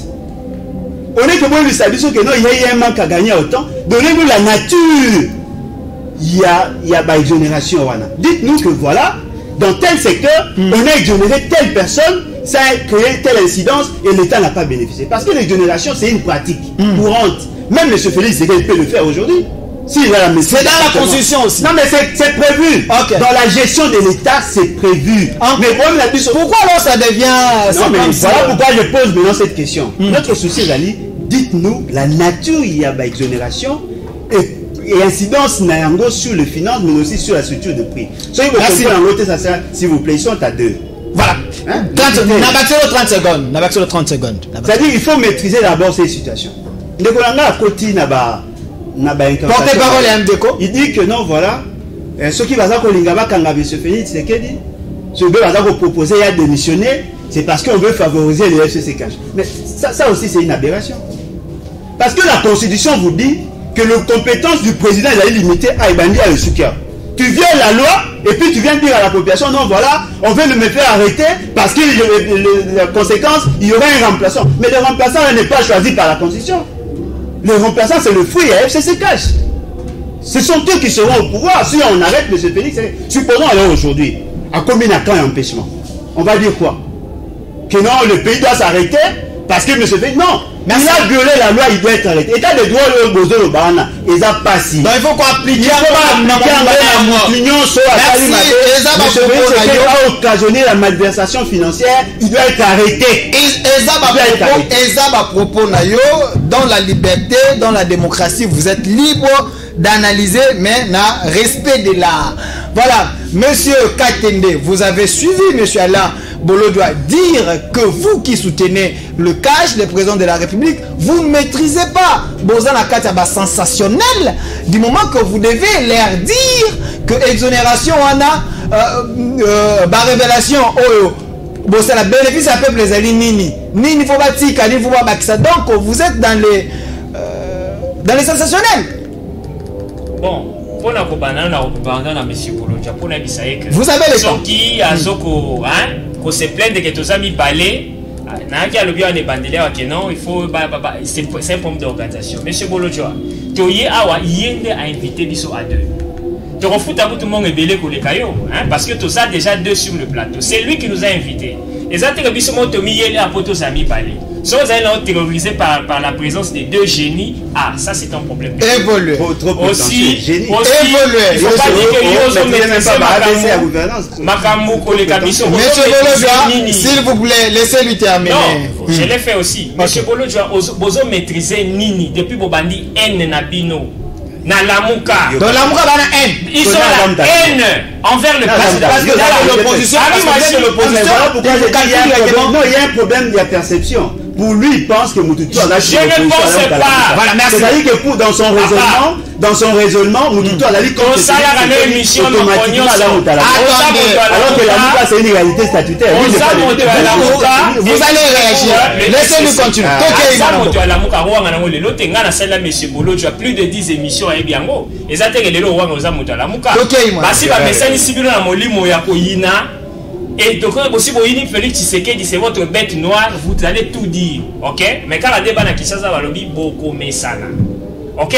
On est comme le service que non, il y a un manque à gagner autant. Donnez-nous la nature. Il y a l'exonération. Dites-nous que voilà, dans tel secteur, on a exonéré telle personne, ça a créé telle incidence et l'État n'a pas bénéficié. Parce que l'exonération, c'est une pratique courante. Même M. Félix Tshisekedi peut le faire aujourd'hui. C'est dans la Constitution aussi. Non, mais c'est prévu. Okay. Dans la gestion de l'État, c'est prévu. Mais pourquoi alors ça devient... Non, mais voilà pourquoi je pose maintenant cette question. Notre souci, Zali, dites-nous la nature, il y a exonération et incidence sur les finances, mais aussi sur la structure de prix. S'il vous plaît, ils sont à deux. Voilà. 30 secondes. C'est-à-dire qu'il faut maîtriser d'abord ces situations. Porte-parole et MDECO. Il dit que non, voilà. Ce qui va dire que l'Ingaba Kangabe se fait, c'est qu'il dit ce qui va proposer à démissionner, c'est parce qu'on veut favoriser les FCCK. Mais ça aussi, c'est une aberration. Parce que la Constitution vous dit que les compétences du président est limitée à Ibandi à Yosukia. Tu viens la loi et puis tu viens dire à la population, non, voilà, on veut me faire arrêter parce que la conséquence, il y aura un remplaçant. Mais le remplaçant n'est pas choisi par la Constitution. Le remplaçant, c'est le fruit à FCCK. Ce sont eux qui seront au pouvoir. Si on arrête M. Félix, supposons alors aujourd'hui, à combien de temps d'empêchement, on va dire quoi? Que non, le pays doit s'arrêter parce que M. Félix, non, il a violé la loi, il doit être arrêté. État de droit, le besoin de Bana, ils n'ont pas si. Donc il faut qu'on applique l'union sur M. Félix a occasionné la malversation financière, il doit être arrêté. Ezab à propos, dans la liberté, dans la démocratie, vous êtes libre d'analyser, mais na respect de l'art. Voilà, monsieur Katende, vous avez suivi monsieur Alain Bolo doit dire que vous qui soutenez le cash, le président de la République, vous ne maîtrisez pas Bozana Kataba sensationnel du moment que vous devez leur dire que exonération on a révélation bon, c'est la bénéfice à peuple les alliés nini. Nini faut pas tika, ni faut pas bakisa. Donc vous êtes dans les sensationnels. Bon, pour la compagnie, on a reparlé à monsieur Bolonja pour la bisaïe que vous avez les gens qui a zoko hein, qu'on se plaint de que tous amis balais. N'a qu'à le bien des bandeliers que non, il faut c'est un problème d'organisation. Monsieur Bolonja, tu y awa yende a invité biso à deux. Tu refous à tout le monde est belé pour les cailloux, hein, parce que tout ça déjà deux sur le plateau. C'est lui qui nous a invités. Les autres que biso montent miel à potos amis balais. Sont terrorisés par la présence des deux génies. Ah, ça c'est un problème. Évoluer. Aussi, évoluer. Il ne faut pas dire que Yozo maîtrise la gouvernance. Makamouko, les camisons. Monsieur Bolodja, s'il vous plaît, laissez-lui terminer. Non, je l'ai fait aussi. Monsieur Bolodja, Bozo maîtriser Nini depuis Bobandi N Nabino. Na Lamuka. Dans Lamuka, il y a haine. Ils sont la haine envers le président. Parce que dans l'opposition, il y a un problème de la perception. Pour lui, il pense que Moutoutou a lâché l'opposition. Je ne pense pas. Voilà, merci. C'est-à-dire que dans son raisonnement, Moutoutou a dit qu'on s'en a la émission automatiquement à la Moutala. Alors que la Mouta, c'est une égalité statutaire. Vous allez réagir. Laissez-nous continuer. Monsieur Bolo, tu as plus de 10 émissions à Ebiango. Et ça, c'est le roi aux Amouta la Mouka. Parce que le message ici, il y a Molimo Yakoyina. Et donc, aussi, Félix Tshisekedi, c'est votre bête noire, vous allez tout dire. Ok? Mais quand la débat n'a qui s'est dit, beaucoup messana. Ok?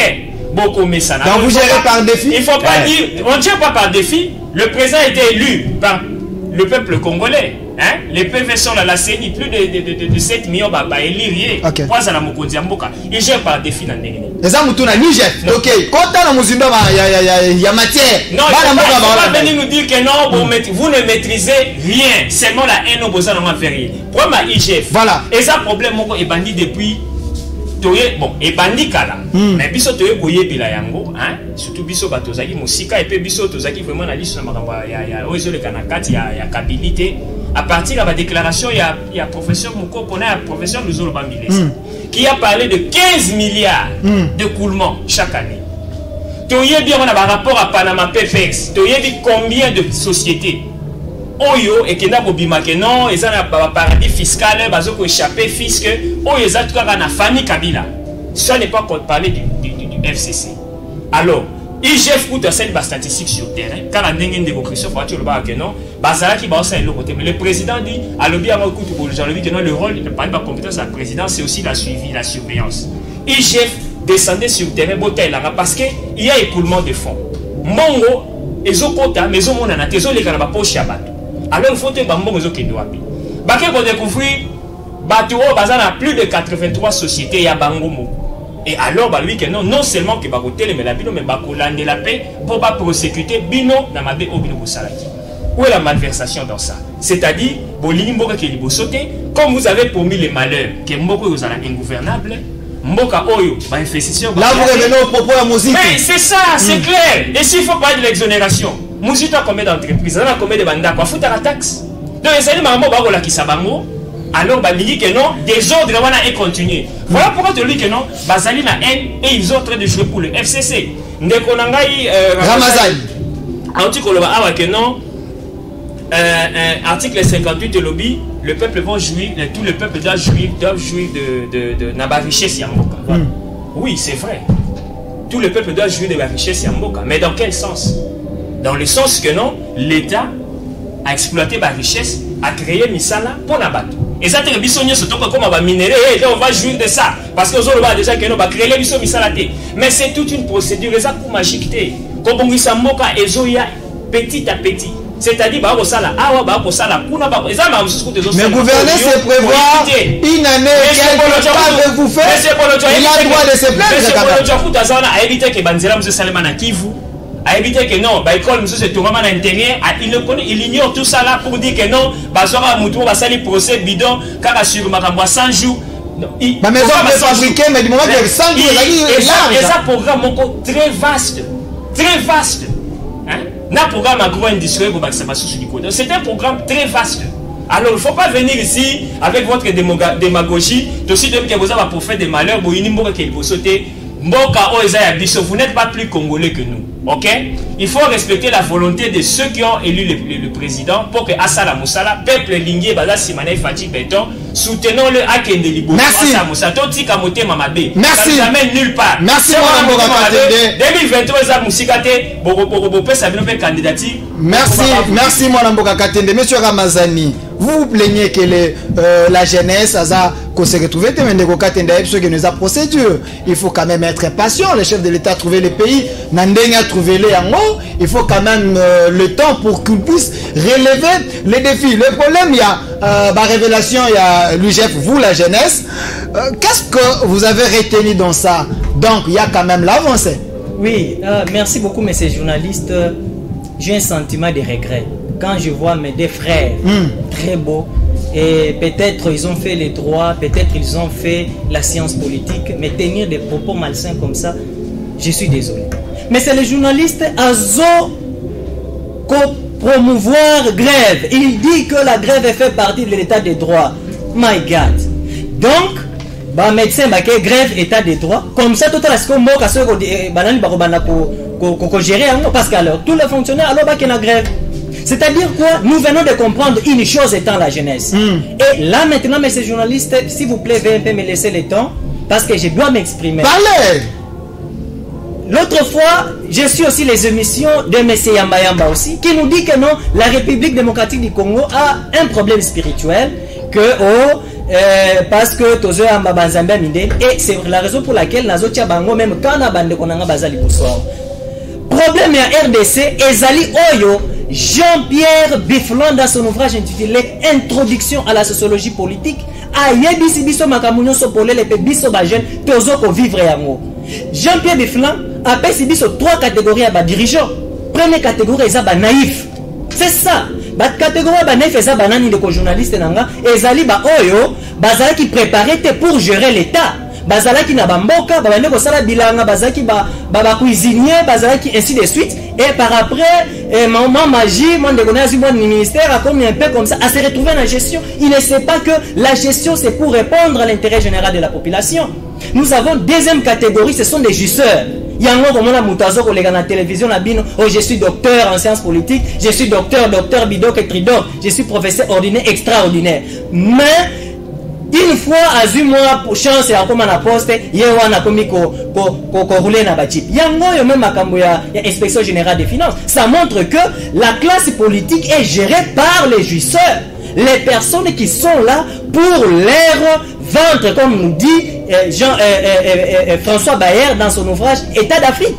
Beaucoup messana. Donc, vous gérez par défi? Il ne faut pas dire, on ne gère pas par défi. Le président a été élu par le peuple congolais. Hein? Les PV sont là, la CENI, plus de 7 millions élire. Ok. Il gère par défi dans le Néné. Les Amoutou n'a ni jet. Ok. Quand on a Mouzindo, il y a matière. Non, il ne faut pas venir nous dire que non, vous ne maîtrisez rien. Seulement la haine au besoin de faire rien. Problème à IGF. Voilà. Et ça, problème, est bandit depuis. Bon, et bandit kala. Mais biso toye koye bila yango, hein? Surtout biso batozaki musika et puis biso tozaki vraiment na liste na makamba ya ozo le kanakati ya kabilité. À partir de la déclaration, il y a professeur Mouko, on a professeur Luzolo Bambilesa, qui a parlé de 15 milliards de coulements chaque année. Toye bien on a un rapport à Panama Papers. Toye dit combien de sociétés Oyo et Kenda Bobima que non, ils ont un paradis fiscal, ils ont échappé fisc, Oyo ils ont tout à la famille Kabila. Ça n'est pas qu'on parler du FCC. Alors, IGF coûte à cette statistique sur terrain. Quand on a une démocratie, il faut dire que non, mais le président dit, à l'objet à le rôle de pas de compétence à la présidence, c'est aussi la suivi, la surveillance. IGF descendait sur le terrain, parce qu'il y a écoulement de fonds. Mongo, ils ont quota, mais ils ont mon anaté, ils ont les canabas poches à bateau. Alors il faut que Bambo ils ont qui doit. Baké pour découvrir, bateau, bazar a plus de 83 sociétés, il y a Bangomo. Et alors, lui, que non seulement que Bakotel, mais la bino, mais Bakolande la paix pour pas prosécuter Bino, Namade Obino Bosalaki. Où est la malversation dans ça? C'est-à-dire, Bolini Mboka qui est sauté, comme vous avez promis les malheurs, que Mboko vous allez ingouvernable, Mboka Oyo, bah, investition. Là, vous revenez au propos de la musique. Mais c'est ça, c'est clair. Et s'il faut parler de l'exonération, Mousito a combien d'entreprises? On a combien de bandas? Quoi, foutre la taxe? Donc, les animaux, Bakola qui s'abango. Alors, bah, il dit que non, des ordres et continuer. Voilà pourquoi tu dis que non, Bazali na haine et ils sont en train de jouer pour le FCC. Ndekonangai Ramazani. Article que non, article 58 de lobby, le peuple va jouir, tout le peuple doit jouir de la richesse Yamboka. Voilà. Oui, c'est vrai. Tout le peuple doit jouir de la richesse Yamboka. Mais dans quel sens? Dans le sens que non, l'État a exploité la richesse, a créé Misala pour la bateau. Et ça, c'est comme on va minérer, on va jouir de ça. Parce que on va déjà créer les Misala. Mais c'est toute une procédure, ça pour magique. Comme on dit, petit à petit. C'est-à-dire, mais gouverner, c'est prévoir une année, qu'elle vous faire. Il a le droit de se plaindre. A évité que Banzela M. Salemana Kivu, a évité que non, l'école c'est tout à l'intérieur, il ignore tout ça là pour dire que non, Bazora Moutou va salir procès bidon, car sur Makamboa 100 jours. Ma maison est fabriquée, mais du moment qu'il y a 100 jours, et ça programme très vaste. Très vaste. Un programme agro-industriel pour c'est un programme très vaste. Alors il ne faut pas venir ici avec votre démagogie, aussi de que vous avez pour faire des malheurs, vous n'êtes pas plus congolais que nous. Ok? Il faut respecter la volonté de ceux qui ont élu le président pour que Asala Moussala, peuple lingé, Bada Simane Fatih Béton, soutenons-le à Kende Libo. Merci. Asala Moussala, Toti Kamote Mamabé. Merci. Ça ne mène nulle part. Merci, Madame Bokakatende. 2023, ça Moussikate, Bobo, ça vient faire candidature. Merci, Madame Bokakatende. Monsieur Ramazani, vous vous plaignez que la jeunesse se retrouve, que nous a procédure. Il faut quand même être patient. Le chef de l'État a trouvé le pays, Nandeng a trouvé les yango. Il faut quand même le temps pour qu'il puisse relever les défis. Le problème, il y a la révélation, il y a l'UGF, vous la jeunesse. Qu'est-ce que vous avez retenu dans ça? Donc, il y a quand même l'avancée. Oui, merci beaucoup, messieurs les journalistes. J'ai un sentiment de regret. Quand je vois mes deux frères, très beaux, et peut-être ils ont fait les droits, peut-être ils ont fait la science politique, mais tenir des propos malsains comme ça, je suis désolé. Mais c'est les journalistes à promouvoir grève. Il dit que la grève fait partie de l'état des droits. My God. Donc, bah médecin bah que grève état des droits. Comme ça, tout à l'heure, mot à ceux qui gérer parce qu'alors tous les fonctionnaires alors bah qu'il y a grève. C'est-à-dire quoi? Nous venons de comprendre une chose étant la jeunesse. Et là maintenant, messieurs journalistes, s'il vous plaît, veuillez un peu me laisser le temps parce que je dois m'exprimer. Parlez! L'autre fois, j'ai su aussi les émissions de M. Yamba Yamba aussi, qui nous dit que non, la République démocratique du Congo a un problème spirituel, que parce que Tozo Yamba Banzambe Minde, et c'est la raison pour laquelle Nazotia Bango, même quand on a bandé Konanga Bazali Boussoir. Problème à RDC, Ezali Oyo, Jean-Pierre Biflon, dans son ouvrage intitulé Introduction à la sociologie politique, a yebisi biso makamunyo sopole le biso ba jeune tozo ko vivre yango. Jean-Pierre Biflon a pesi biso trois catégories à dirigeants. Première catégorie est ba naïf. C'est ça. Ba catégorie ba naïf est ba nani de journaliste nanga ezali ba oyo bazala qui préparait pour gérer l'état. Bazala qui na bamboka ba bande ko sala bilanga bazaki ba cuisinier bazala qui ainsi de suite. Et par après, maman magie, moi de connaître mon ministère a comme un peu comme ça, à se retrouver dans la gestion. Il ne sait pas que la gestion c'est pour répondre à l'intérêt général de la population. Nous avons deuxième catégorie, ce sont des justeurs. Il y a un comme on a moutazo collègue à la télévision, oh je suis docteur en sciences politiques, je suis docteur Bidok et Tridor, je suis professeur ordinaire extraordinaire. Mais une fois à 8 mois pour chance et comme à la poste, il y a un commis ko rouler na bachip. Il y a un même makambo ya inspection générale des finances. Ça montre que la classe politique est gérée par les jouisseurs, les personnes qui sont là pour leur ventre, comme nous dit François Bayer dans son ouvrage État d'Afrique.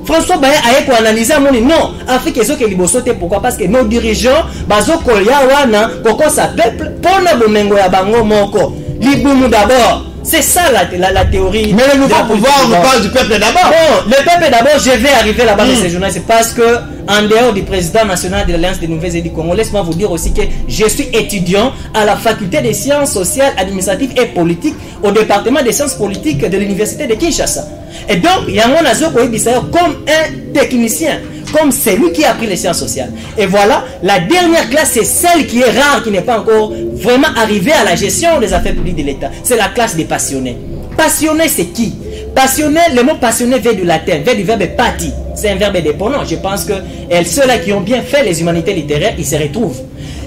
François Bayer a analysé à mon non, Afrique est ce que libosote pourquoi parce que nos dirigeants bazo kolia wana koko sa peuple pona bomengo ya bango moko. Libumu d'abord. C'est ça la théorie. Mais le nouveau pouvoir nous parle du peuple d'abord. Bon, le peuple d'abord, je vais arriver là-bas dans ces journaux, c'est parce que en dehors du président national de l'Alliance des Nouvelles Élites Congo, laisse-moi vous dire aussi que je suis étudiant à la faculté des sciences sociales, administratives et politiques au département des sciences politiques de l'université de Kinshasa. Et donc, il y a un Azo comme un technicien, comme celui qui a appris les sciences sociales. Et voilà, la dernière classe, c'est celle qui est rare, qui n'est pas encore vraiment arrivée à la gestion des affaires publiques de l'État. C'est la classe des passionnés. Passionné, c'est qui? Passionné, le mot passionné vient du latin, vient du verbe pati. C'est un verbe dépendant. Je pense que ceux-là qui ont bien fait les humanités littéraires, ils se retrouvent.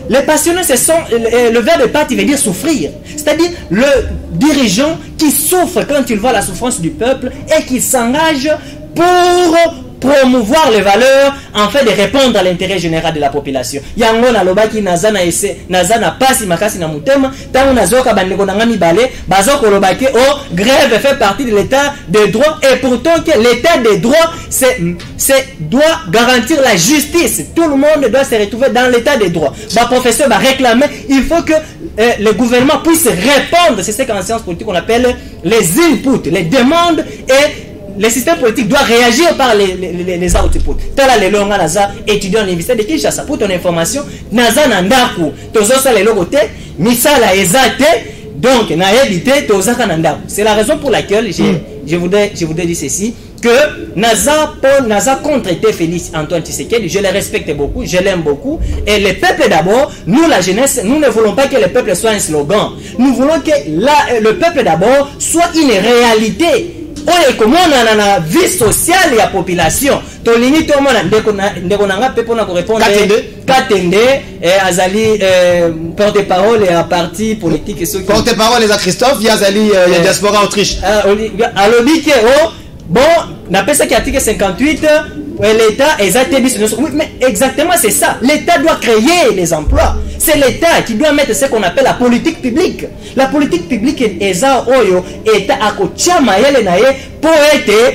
Les passionnés, ce sont, le verbe pati veut dire souffrir. C'est-à-dire le dirigeant qui souffre quand il voit la souffrance du peuple et qui s'engage pour promouvoir les valeurs en fait de répondre à l'intérêt général de la population. Yango na lobaki nazana ese nazana pasi makasi na mutema tango nazoka bandeko na ngami balé bazoko lobaki oh grève fait partie de l'état de droit et pourtant que l'état de droit c'est doit garantir la justice. Tout le monde doit se retrouver dans l'état de droit. Ba professeur va réclamer, il faut que le gouvernement puisse répondre, c'est ce qu'en sciences politiques on appelle les inputs, les demandes et le système politique doit réagir par les outputs. Tala le longa naza étudiant à l'université de Kinshasa. Pour ton information, naza nandaku tozo sa le logote, misala ezate, donc na évité tozo ka nandaku. C'est la raison pour laquelle je voudrais dire ceci que naza contre Félix Antoine Tshisekedi, je le respecte beaucoup, je l'aime beaucoup et le peuple d'abord, nous la jeunesse, nous ne voulons pas que le peuple soit un slogan. Nous voulons que le peuple d'abord soit une réalité. oyo ekomona na vie sociale ya population tolingi tomona ndeko nanga pe pona ko répondre Katende azali porte-parole ya parti politique et porte-parole les Christophe Yazali ya diaspora Autriche alobi ke bon n'appelle qui article 58 l'État oui, mais exactement c'est ça. L'État doit créer les emplois. C'est l'État qui doit mettre ce qu'on appelle la politique publique. La politique publique est ça oyo État akochama yele na ye pour être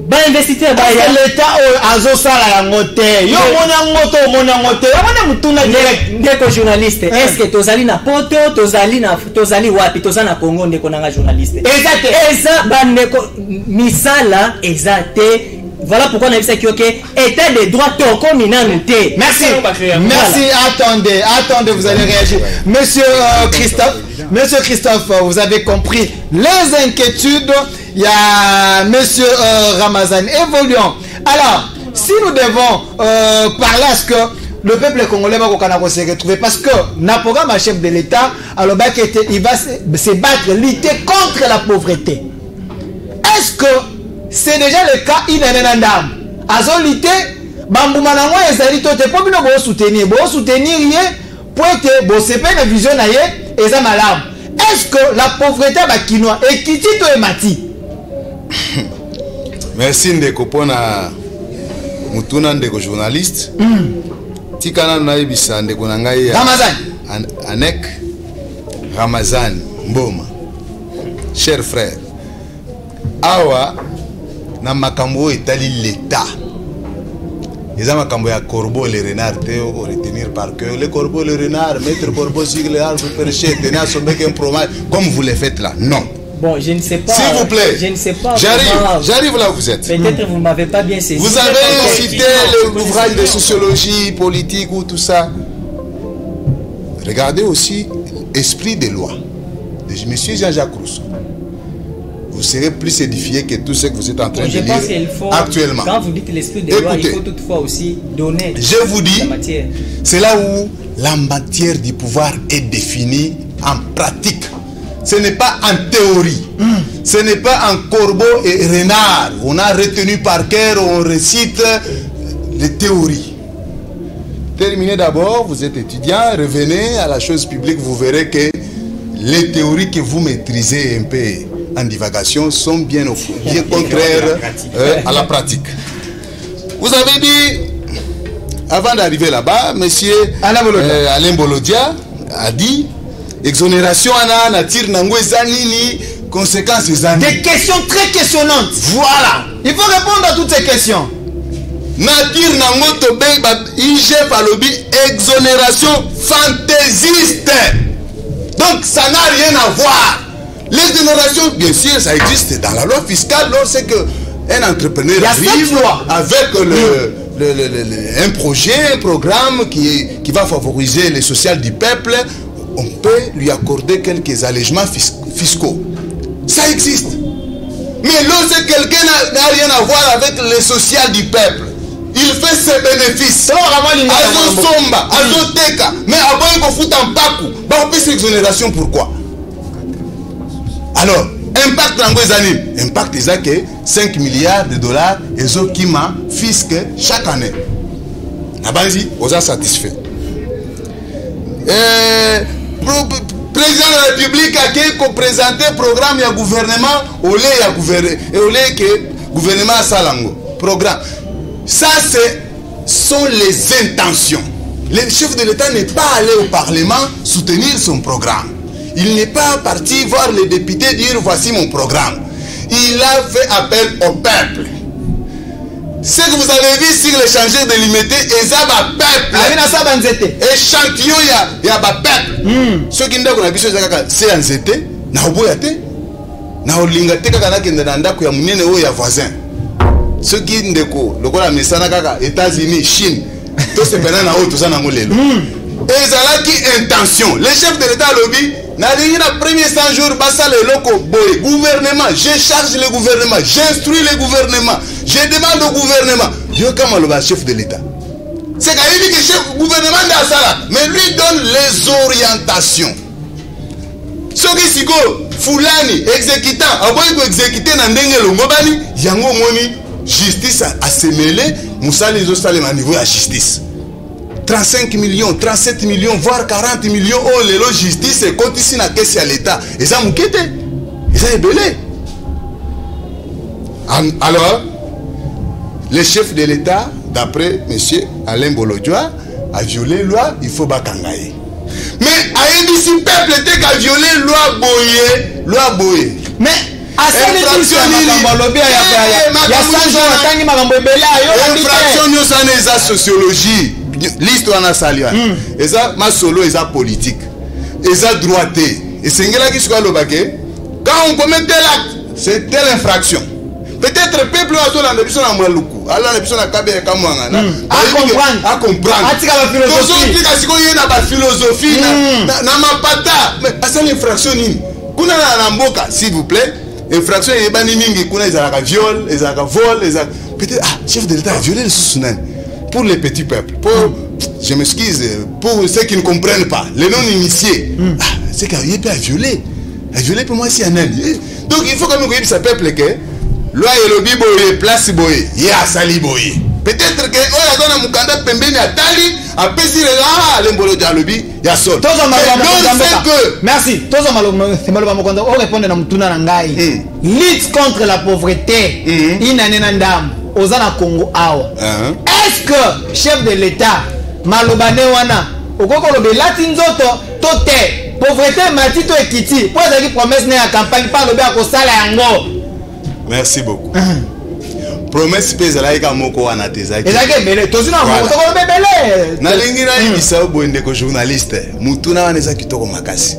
ba investisseur ba l'État azo sala la ngote yo mona ngote abana mutuna direct ndeko journaliste est-ce que tozali na poto tozali wapi tozali na Congo ndeko nanga journaliste exact eza ba ndeko misala exact. Voilà pourquoi on a vu ça qui OK état de droit toko minanité. Merci. Merci, attendez, vous allez réagir. Monsieur Christophe, vous avez compris les inquiétudes. Il y a monsieur Ramazan. Évoluons. Alors, si nous devons parler à ce que le peuple congolais va se retrouver parce que n'a programme à chef de l'État, alors il va se battre, lutter contre la pauvreté. Est-ce que c'est déjà le cas inanendam azolité bambuma na ngwa ezali tote po bino bo soutenir ye pour que bo sepe na vision na ye eza malamu. Est-ce que la pauvreté ba kinoa ekiti to emati? Merci ndeko pona mutuna ndeko journaliste tikana na yebisa ndeko na ngai Ramazan Anek Ramazan Mboma cher frère awa na makambo etali l'État. Les makambo ya corbeau le renard te au retenir par cœur le corbeau le renard mettre corbeau sur les arbres perché tenir à son bec un fromage comme vous le faites là. Non. Bon, je ne sais pas. S'il vous plaît. Je ne sais pas. J'arrive là où vous êtes. Peut-être vous ne m'avez pas bien saisi. Vous avez cité l'ouvrage de sociologie politique ou tout ça. Regardez aussi Esprit des lois de M. Jean-Jacques Rousseau. Vous serez plus édifié que tout ce que vous êtes en train de lire actuellement. Quand vous dites l'esprit des lois, il faut toutefois aussi donner. Je vous dis, c'est là où la matière du pouvoir est définie en pratique. Ce n'est pas en théorie. Ce n'est pas en corbeau et renard. On a retenu par cœur, on récite les théories. Terminez d'abord, vous êtes étudiant, revenez à la chose publique, vous verrez que les théories que vous maîtrisez un peu en divagation sont bien contraires à la pratique. Vous avez dit, avant d'arriver là-bas, monsieur Alain Bolodia a dit, exonération à nature nangwezanini, conséquences des questions très questionnantes. Voilà. Il faut répondre à toutes ces questions. Nature nango tobe IGF alobi exonération fantaisiste. Donc ça n'a rien à voir. L'exonération, bien sûr, ça existe dans la loi fiscale lorsque un entrepreneur arrive avec un projet, un programme qui va favoriser le social du peuple, on peut lui accorder quelques allègements fiscaux. Ça existe. Mais lorsque quelqu'un n'a rien à voir avec le social du peuple, il fait ses bénéfices. Azo somba, azo teka, mais avant il faut foutre en paku. On peut s'exonération pourquoi? Alors, impact dans les années. Impact est que 5 milliards de dollars et zo kima fisc chaque année. Nabanzi, on a satisfait. Président de la République a présenté un programme du gouvernement au lait que gouvernement Salango. Programme. Ça, sont les intentions. Le chef de l'État n'est pas allé au Parlement soutenir son programme. Il n'est pas parti voir les députés dire voici mon programme. Il a fait appel au peuple. Ce que vous avez vu sur l'échangeur de l'imité, peuple. Échantillon, il y a peuple. Ce qui nous a dit, c'est un zété. Na oboyate. Na olingate kaka kende na ndako ya munene o ya voisin. Ce qui ndeko, le la mesana kaka États-Unis, Chine. Tout ce pénal na o tout ça na ngolelo. Et ça là qui intention. Le chef de l'État lobby n'a dit la premier 100 jours bassa le loco boy gouvernement, je charge le gouvernement, j'instruis le gouvernement, je demande au gouvernement. Dieu comment le chef de l'État. C'est qu'il dit que le chef gouvernement d'Assala, mais lui donne les orientations. soki siko fulani exécutant aboyi ko exécuter na ndenge longobani yango moni justice a semélé musali zo salema niveau ya justice 35 millions 37 millions voire 40 millions oh lelo justice ekotisi na caisse ya l'état eza mukete eza ebele. Alors le chef de l'état d'après monsieur Alain Bolodjoa a violé loi, il faut bakangaye. Mais aïdisi peuple te ka violé loi boye. Mais infraction nyosana eza sociologie. L'histoire na salia. Eza ma solo eza politique. Eza droité. Et sengela ki siko lobake quand on commet tel acte, c'est telle infraction. Peut-être peuple a la biso na mwaluku. Ala na biso na kabe ka mwanga na. À comprendre. Atika la philosophie. Tozo tika siko yena ba philosophie na mapata. Mais asa l'infraction nini? Kuna na mboka s'il vous plaît. Infraction yebani mingi kuna ezalaka viol, ezalaka vol, ezalaka peut-être chef de l'état a violé le sous-nan. Pour les petits peuples, je m'excuse, pour ceux qui ne comprennent pas, les non-initiés, c'est qu'il a violé. Il a violé pour moi, c'est un ami. Donc il faut quand même que ce peuple que loi et lobby boye, place boye, ya sali boye. Peut-être que on a donné un mukanda pembeni à Tali, à Pessi l'embolo de lobby, ya sol. Merci. Tous en malobamokanda, on répond à Mutuna Nangai. Lutte contre la pauvreté, inanenandam, Ozana Congo Awa. Est-ce que chef de l'État, Malobane Wana, Okokolobe Latinzoto, Tote, pauvreté, Matito et Kiti, pour avoir promesse à campagne par le Béako Salayango? Merci beaucoup. Promesse pèse là, il y a moko anatezaki. Et là, il y a belé. Nalingi na ibisa boende ko journaliste. Mutuna waneza kitoko makasi.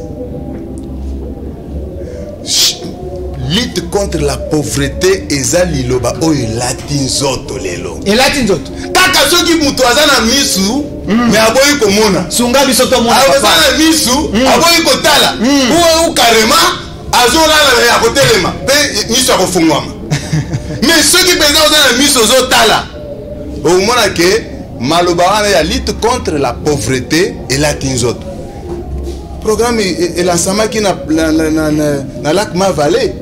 Lutte contre la pauvreté eza liloba oyo latinzoto lelo. Et latinzoto. Kaka soki mutu azana misu, mais aboyi komona. Sunga bisoto mona. Azana misu, aboyi kotala. Ou carrément azolala ya kotelema. Pe misu akofungwama. Mais ceux qui pensent que mis aux autres là, au moins que Maloba ya lutte contre la pauvreté et la tinzot. Programme et l'ensemble qui na lac Vallée.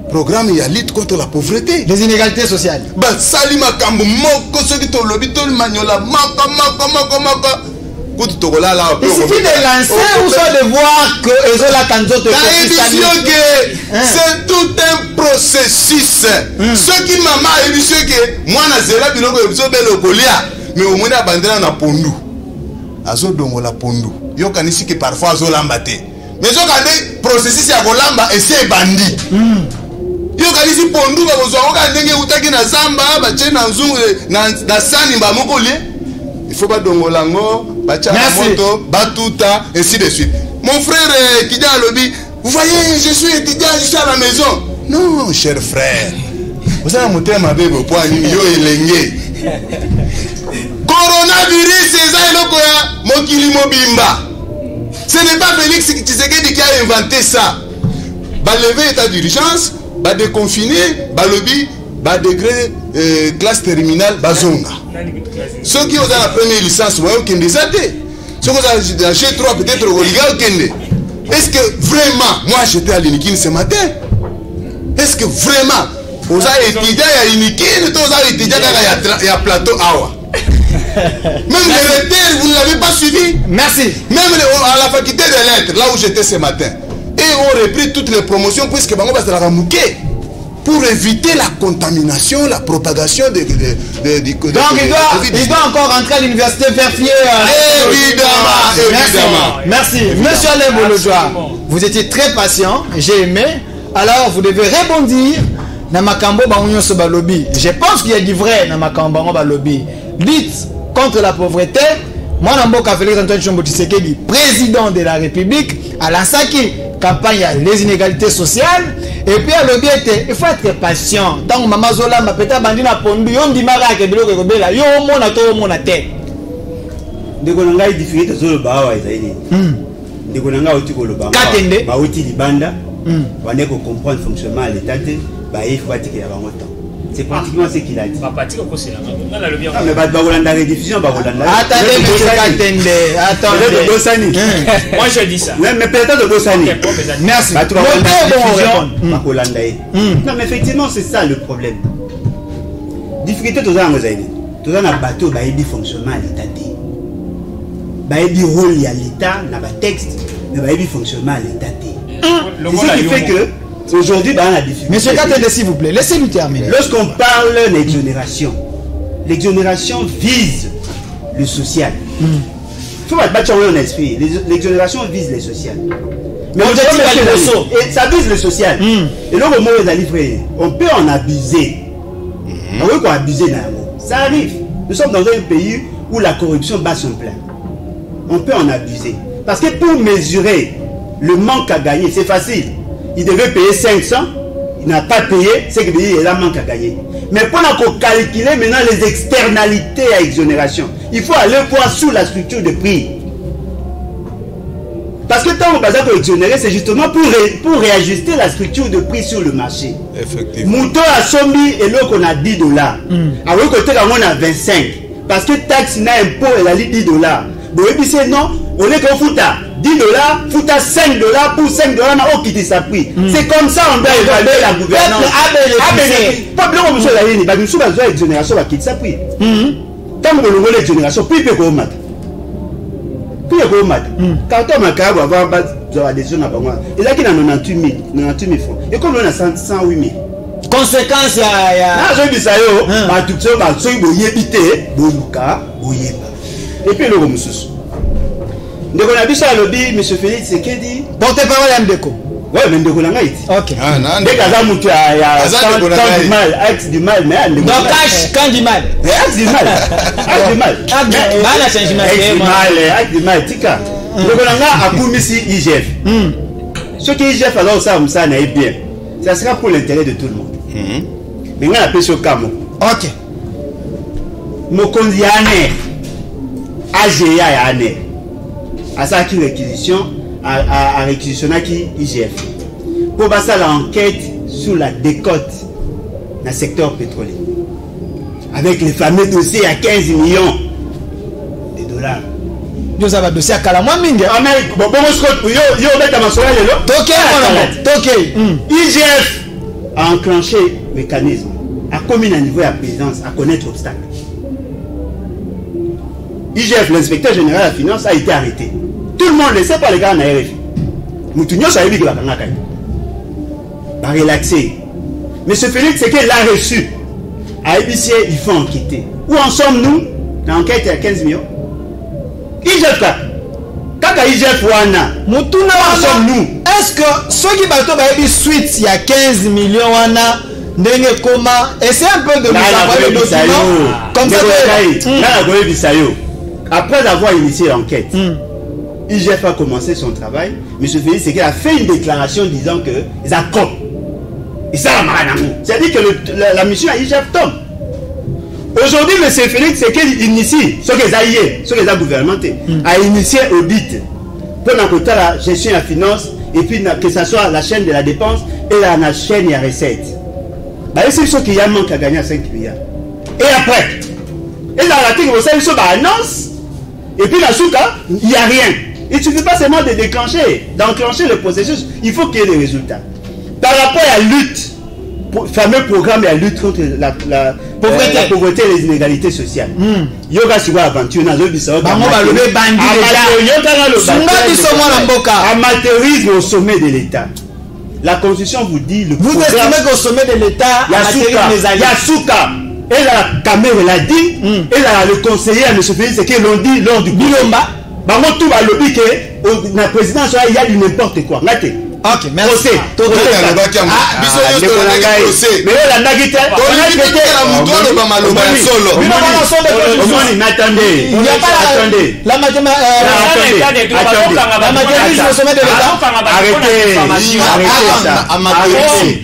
Programme il y a lutte contre la pauvreté. Les inégalités sociales. Bah salima kambo moko ceux qui t'ont lobby tout le maniola maka. Il suffit de lancer ou soit de voir que c'est tout un processus. Ce qui m'a émission que moi na zela biloko ebiso belo kolia mais au moins abandona na pondu. Azo dongo la pondu. Yo kanisi que parfois azo lambate. Mais zo kande processus ya kolamba et c'est bandi. Yo kanisi pondu ba bozo ka ndenge utaki na zamba ba chena nzungu na sani ba mokolie. Il faut pas dongolango. Moto, Batuta, ainsi de suite. Mon frère qui dit à lobby, vous voyez, je suis étudiant, je suis à la maison. Non, cher frère. Vous avez monté ma bébé au point, yo elenge. Coronavirus, c'est ça, Mokili Mobimba. Ce n'est pas Félix Tshisekedi qui a inventé ça. Bah lever état d'urgence, bah déconfiner, bah lobby, bah degré classe terminale, bah zonga. Ceux qui ont la première licence, moi, qui ont ceux qui ont la G3, peut-être au Liga, est-ce que vraiment, moi j'étais à l'Unikin ce matin, est-ce que vraiment, vous avez étudié à l'Unikin, vous avez étudié à Plateau Awa? Même les recteurs, vous ne l'avez pas suivi. Merci. Même à la faculté des lettres, là où j'étais ce matin, et on repris toutes les promotions puisque Bango va se la ramouquer. Pour éviter la contamination, la propagation de donc il doit encore rentrer à l'université faire fier. Évidemment. Merci. Monsieur Alain Bolodjoa, vous étiez très patient, j'ai aimé. Alors vous devez rebondir dans Makambo Bangunyo Sobalobi. Je pense qu'il y a du vrai dans Makambo Balobi. Lutte contre la pauvreté. Moi, Namboka Félix Antoine Tshombo Tshisekedi, président de la République, à la Saki, campagne les inégalités sociales. Et puis à l'objet, il faut être patient. Tant que maman Zola m'a pété bandina pondu, yon di mara ke bilo ke bela, yo mona to mona te. Ndeko nanga difficulté zo ba wa izaidi. Ndeko nanga oti ko lo ba. Katende. Ba oti libanda. Ba ne ko comprendre fonctionnement à l'état ba il faut attirer ya bango temps. C'est pratiquement ce qu'il a dit. Papati au c'est là. On a le bien. Non mais bah Rolanda rediffusion bah Rolanda. Attendez monsieur Katende, attendez. Moi je dis ça. Mais peut-être de Bossani. Merci. Bah tu vas Rolanda Rolanda. Non mais effectivement c'est ça le problème. Difficulté tous en Mosaïque. Tous en bateau bah il dit fonctionnement à l'état. Bah il dit rôle à l'état, n'a pas texte, mais bah il dit fonctionnement à l'état. C'est ce qui fait que aujourd'hui, bah, on a difficulté. Monsieur Katende, s'il vous plaît, laissez-nous terminer. Lorsqu'on parle d'exonération, l'exonération vise le social. Il faut pas battre en esprit. L'exonération vise le social. Mais et ça vise le social. Et là, au moment où on peut en abuser. On peut abuser d'un mot. Ça arrive. Nous sommes dans un pays où la corruption bat son plein. On peut en abuser. Parce que pour mesurer le manque à gagner, c'est facile. Il devait payer 500, il n'a pas payé, c'est qu'il a un manque à gagner. Mais pour calculer maintenant les externalités à exonération, il faut aller voir sous la structure de prix. Parce que tant qu'on va exonérer, c'est justement pour réajuster la structure de prix sur le marché. Effectivement. Mouton à Sombi et l'autre on a 10 $. À l'autre côté, on a 25. Parce que taxe n'a impôt, elle a dit 10 $. Bon, et puis c'est non, on est qu'on fout à 10 $, fout à 5 $, pour 5 $, n'a aucun qui sa prix. C'est comme ça on doit évaluer la gouvernance. Pas bien comme ça, il y a une exonération qui sa prix. Tant que vous voulez l'exonération, puis il peut go mat. Puis il peut go mat. Quand on m'a carré avoir des adhésions à moi, il a qui a 98 000 francs. Et comme on a 108 000. Conséquence, il y a. Non, je dis ça, yo. Ma tout ça, ma soy boye bité, boyuka, boyeba. Et puis le Romusus. Donc on a vu ça à l'objet, M. Félix Sekedi. Porte-parole à Mbeko. Ouais, mais Ndeko n'a pas été. Ok. Dès qu'à Zamou, il y a du mal, acte du mal, mais donc cash, quand du mal. Acte du mal. Acte du mal. Acte du mal, tika. Donc on a accompli ici IGF. Ce qui IGF, alors ça n'a pas bien. Ça sera pour l'intérêt de tout le monde. Mais on a appelé ce cas. Ok. Mokondi Yane. AGA Yane. À ça qui réquisition, à réquisitionner qui IGF. Pour passer l'enquête sur la décote dans le secteur pétrolier. Avec les fameux dossiers à 15 millions de $. Nous avons dossier à Kalamwa Mingue. Bon, yo, mettre ma soirée là. IGF a enclenché le mécanisme, a commis à niveau de la présidence, à connaître l'obstacle. IGF, l'inspecteur général de la finance, a été arrêté. Tout le monde le sait par les gars en RFI. Nous tous savons que la Kanga va relaxer. Mais ce Félix, c'est qu'il a reçu. À IBC, il faut enquêter. Où en sommes-nous? L'enquête est à 15 millions. IGF, quand IGF wana, où en sommes-nous? Est-ce que ceux qui battent la suite, il y a 15 millions wana, n'est-ce comment? Essayez un peu de nous envoyer le document. Comme ça, après avoir initié l'enquête, IGF a commencé son travail. M. Félix, c'est qu'il a fait une déclaration disant que ils accordent. Et ça, c'est-à-dire que la mission à IGF tombe. Aujourd'hui, M. Félix, c'est qu'il initie, ce qu'ils a gouvernementé, a initié audit pour la gestion de la finance et puis que ce soit la chaîne de la dépense et la chaîne de la recette. C'est ce qu'il y a manque à gagner à 5 milliards. Et après, et dans l'article, vous savez, ça annonce. Et puis, dans ce cas, il n'y a rien. Il ne suffit pas seulement d'enclencher le processus, il faut qu'il y ait des résultats. Par rapport à la lutte, le fameux programme de la lutte contre la pauvreté et les inégalités sociales. Il y aura sur l'aventure, amateurisme au sommet de l'État. La Constitution vous dit le vous estimez qu'au sommet de l'État, Yasuka. Et la caméra l'a dit, et le conseiller à M. Félix, c'est qu'ils l'ont dit lors du Bilomba. Tout va le dire que la présidence, il y a du n'importe quoi. Ok, merci.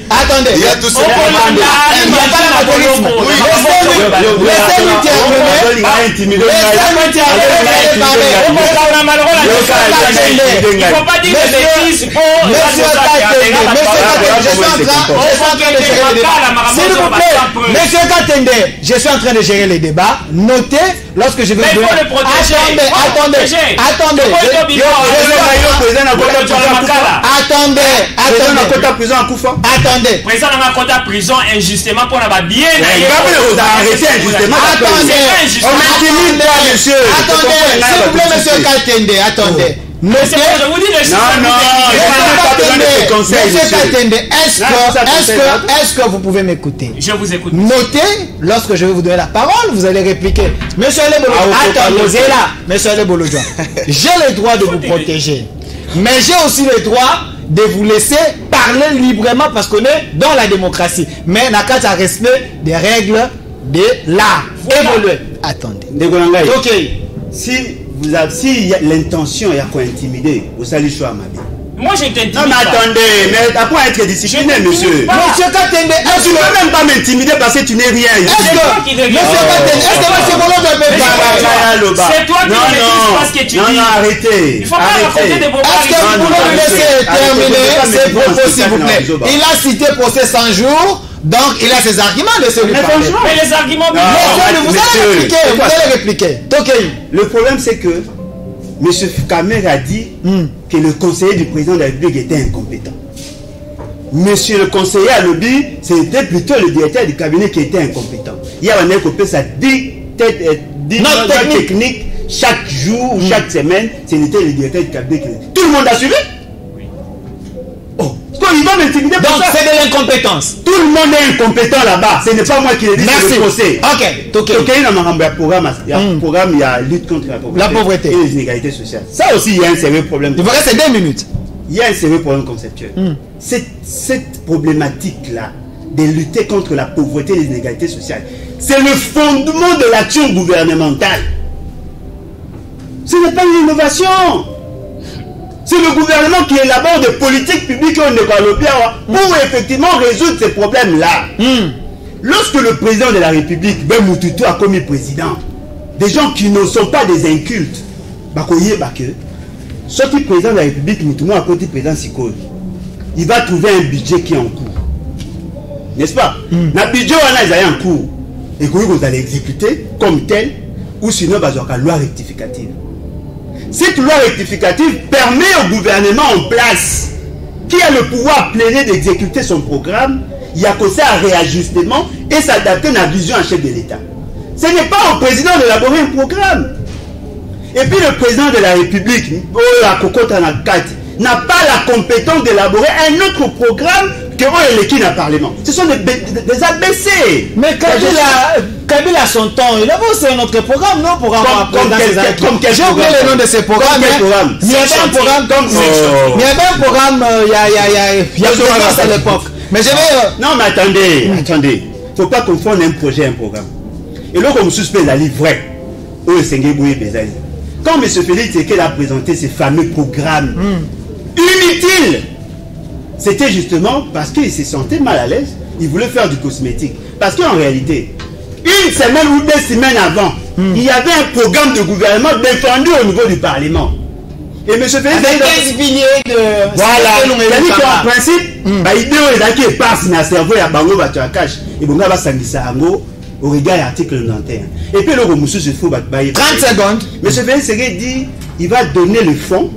Attendez. Il y a tout ça. S'il vous plaît, monsieur Katende, je suis en train de gérer les débats. Notez, lorsque je vais vous. Attendez. Président dans ma quota prison injustement pour la bien. Arrêtez injustement. Attendez, s'il vous plaît, monsieur Katende, attendez. Monsieur, je vous dis le Monsieur Katende, est-ce que vous pouvez m'écouter? Je vous écoute. Notez, lorsque je vais vous donner la parole, vous allez répliquer. Monsieur Lebolo, attendez là. Monsieur Lebolo, j'ai le droit de vous protéger. Mais j'ai aussi le droit de vous laisser parler librement parce qu'on est dans la démocratie. Mais n'a qu'à respect des règles de l'art. Évoluer. Attendez. Ok. Si y a l'intention il y a quoi intimider, vous allez choisir ma vie. Moi je t'intimide. Non mais attendez, mais après être discipliné, monsieur. Monsieur Katende, tu ne peux même pas m'intimider parce que tu n'es rien. Monsieur Katende, est-ce que monsieur Bolo doit me parler? C'est toi qui ne pas ce que tu dis. Non, arrêtez. Il faut pas raconter des bobards. Est-ce que vous pouvez me laisser terminer ses propos s'il vous plaît? Il a cité pour ces 100 jours. Donc, il a ses arguments de celui parler. Mais les arguments... Vous allez répliquer. Le problème, c'est que M. Kamer a dit que le conseiller du président de la République était incompétent. Monsieur le conseiller à lobby, c'était plutôt le directeur du cabinet qui était incompétent. Il y a un écopé, ça dit technique chaque jour ou chaque semaine, c'était le directeur du cabinet. Tout le monde a suivi? Il va m'intimider. Donc c'est de l'incompétence. Tout le monde est incompétent là-bas. Ce n'est pas moi qui le dis, c'est le conseil. Ok. Il y a un programme, il y a lutte contre la pauvreté et les inégalités sociales. Ça aussi, il y a un sérieux problème. Il vous reste 2 minutes. Il y a un sérieux problème conceptuel. Cette problématique-là de lutter contre la pauvreté et les inégalités sociales, c'est le fondement de l'action gouvernementale. Ce n'est pas une innovation. C'est le gouvernement qui élabore des politiques publiques pour effectivement résoudre ces problèmes-là. Lorsque le président de la République, Ben Moutoutou, a commis président, des gens qui ne sont pas des incultes, ce qui est président de la République, Moutoutou, a côté président Sikol, il va trouver un budget qui est en cours. N'est-ce pas? Le budget est en cours. Et que vous allez exécuter comme tel, ou sinon, il va y avoir une loi rectificative. Cette loi rectificative permet au gouvernement en place, qui a le pouvoir plein d'exécuter son programme, il y a causé un réajustement et s'adapter à la vision en chef de l'État. Ce n'est pas au président d'élaborer un programme. Et puis le président de la République, n'a pas la compétence d'élaborer un autre programme que qui n'a parlement. Ce sont des ABC. Mais Kabila a son temps. Il a aussi un autre programme, non? Comme quel j'ai oublié le nom de ce programme. Il y avait un programme il y avait un programme il y a à l'époque. Mais je vais... Non, mais attendez. Il ne faut pas confondre un projet et un programme. Et là, comme suspect la livre vrai, quand M. Félix Tshisekedi a présenté ces fameux programmes inutiles, c'était justement parce qu'il se sentait mal à l'aise, il voulait faire du cosmétique. Parce qu'en réalité, une semaine ou 2 semaines avant, il y avait un programme de gouvernement défendu au niveau du Parlement. Et M. Félix avec 15 billets de... Voilà, c'est-à-dire qu'en principe, l'idée est passe dans le cerveau, il y a bango batouakash, et bon, va s'angissa ango au regard de l'article 91. Et puis le monsieur se fout 30 secondes. M. Félix Tshisekedi dit il va donner le fonds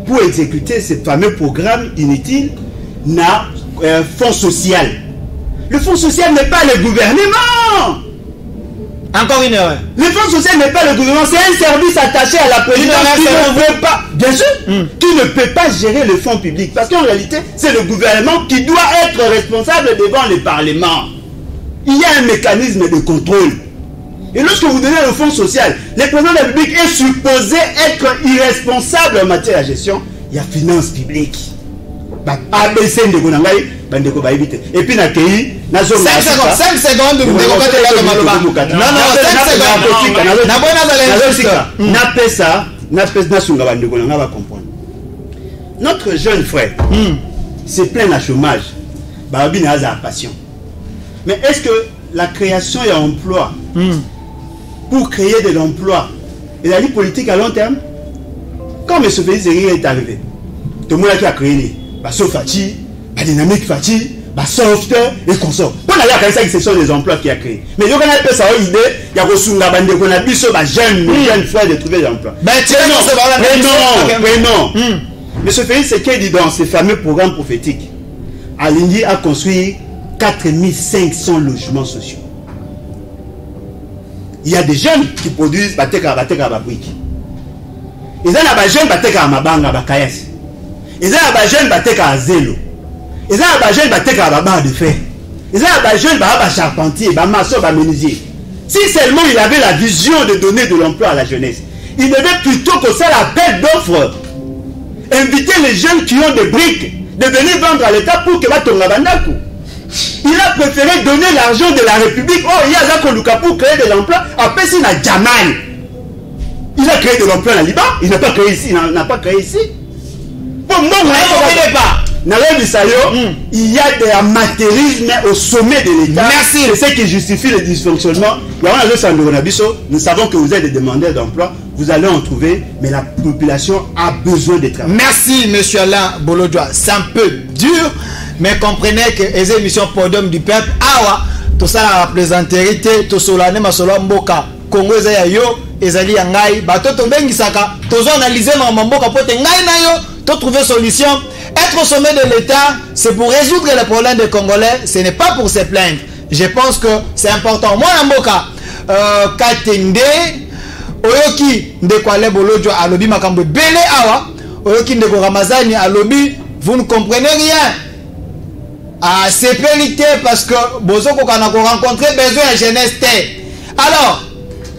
pour exécuter ce fameux programme inutile na fonds social. Le fonds social n'est pas le gouvernement. Encore une erreur. Le fonds social n'est pas le gouvernement, c'est un service attaché à la présidence qui ne veut pas, bien sûr, qui ne peut pas gérer le fonds public. Parce qu'en réalité, c'est le gouvernement qui doit être responsable devant le Parlement. Il y a un mécanisme de contrôle. Et lorsque vous donnez le fonds social, le président de la République est supposé être irresponsable en matière de gestion. Il y a finances publiques. ABC de Gonangaï, Bandeko Baïbite. Et puis, 5 secondes. 5 secondes. Non, 5 secondes. Notre jeune frère se plaint à chômage. Babi n'a pas passion. Mais est-ce que la création et l'emploi, pour créer de l'emploi, et la vie politique à long terme, quand M. Félix est arrivé, tout le monde qui a créé, Basso Fati, Dynamique Fati, soft et consort. Pour la ça, ce sont les emplois qui a créé. Mais il y a une idée, il y a Rosunga Bande, qu'on a bis jeunes frères de trouver des emplois. Mais non. M. Félix Tshisekedi, dans ses fameux programmes prophétiques, Alingui a construit 4500 logements sociaux. Il y a des jeunes qui produisent Bateka Babouik. Il y a des jeunes Bateka Mabanga Bakayas. Il y a des jeunes Bateka Zelo. Il y a des jeunes Bateka Baba de fer. Il y a des jeunes Baba Charpentier, Bamasso, Bamenuisier. Si seulement il avait la vision de donner de l'emploi à la jeunesse, il devait plutôt que ça l'appel d'offres. Inviter les jeunes qui ont des briques de venir vendre à l'État pour que Batonga Bandaku. Il a préféré donner l'argent de la République. Oh, il y a Zako Luka pour créer de l'emploi. Après, c'est la Jamal. Il a créé de l'emploi en Liban. Il n'a pas créé ici. Il n'a pas créé ici. Bon, non, il y a des amateurismes au sommet de l'État. Merci. C'est ce qui justifie le dysfonctionnement. Nous savons que vous êtes des demandeurs d'emploi. Vous allez en trouver, mais la population a besoin de travail. Merci, M. Alain Bolodjoa. C'est un peu dur, mais comprenez que les émissions Podium du Peuple, tout ça la représentarité, tout cela n'est pas seulement Mboka. Congo yo, ezali yangai, bato to bengi saka, tozo analyser ma mboka pote ngai na yo, to trouver solution. Être au sommet de l'État, c'est pour résoudre les problèmes des Congolais, ce n'est pas pour se plaindre. Je pense que c'est important. Moi, Mboka, Katende, Oyoki, Ndekwale Bolodjo, Alobi Makambo, Bele Awa, Oyoki Ndeko Ramazani, Alobi, vous ne comprenez rien. Ah, c'est périté parce que Bozoko Kanako rencontré besoin de jeunesse. Alors,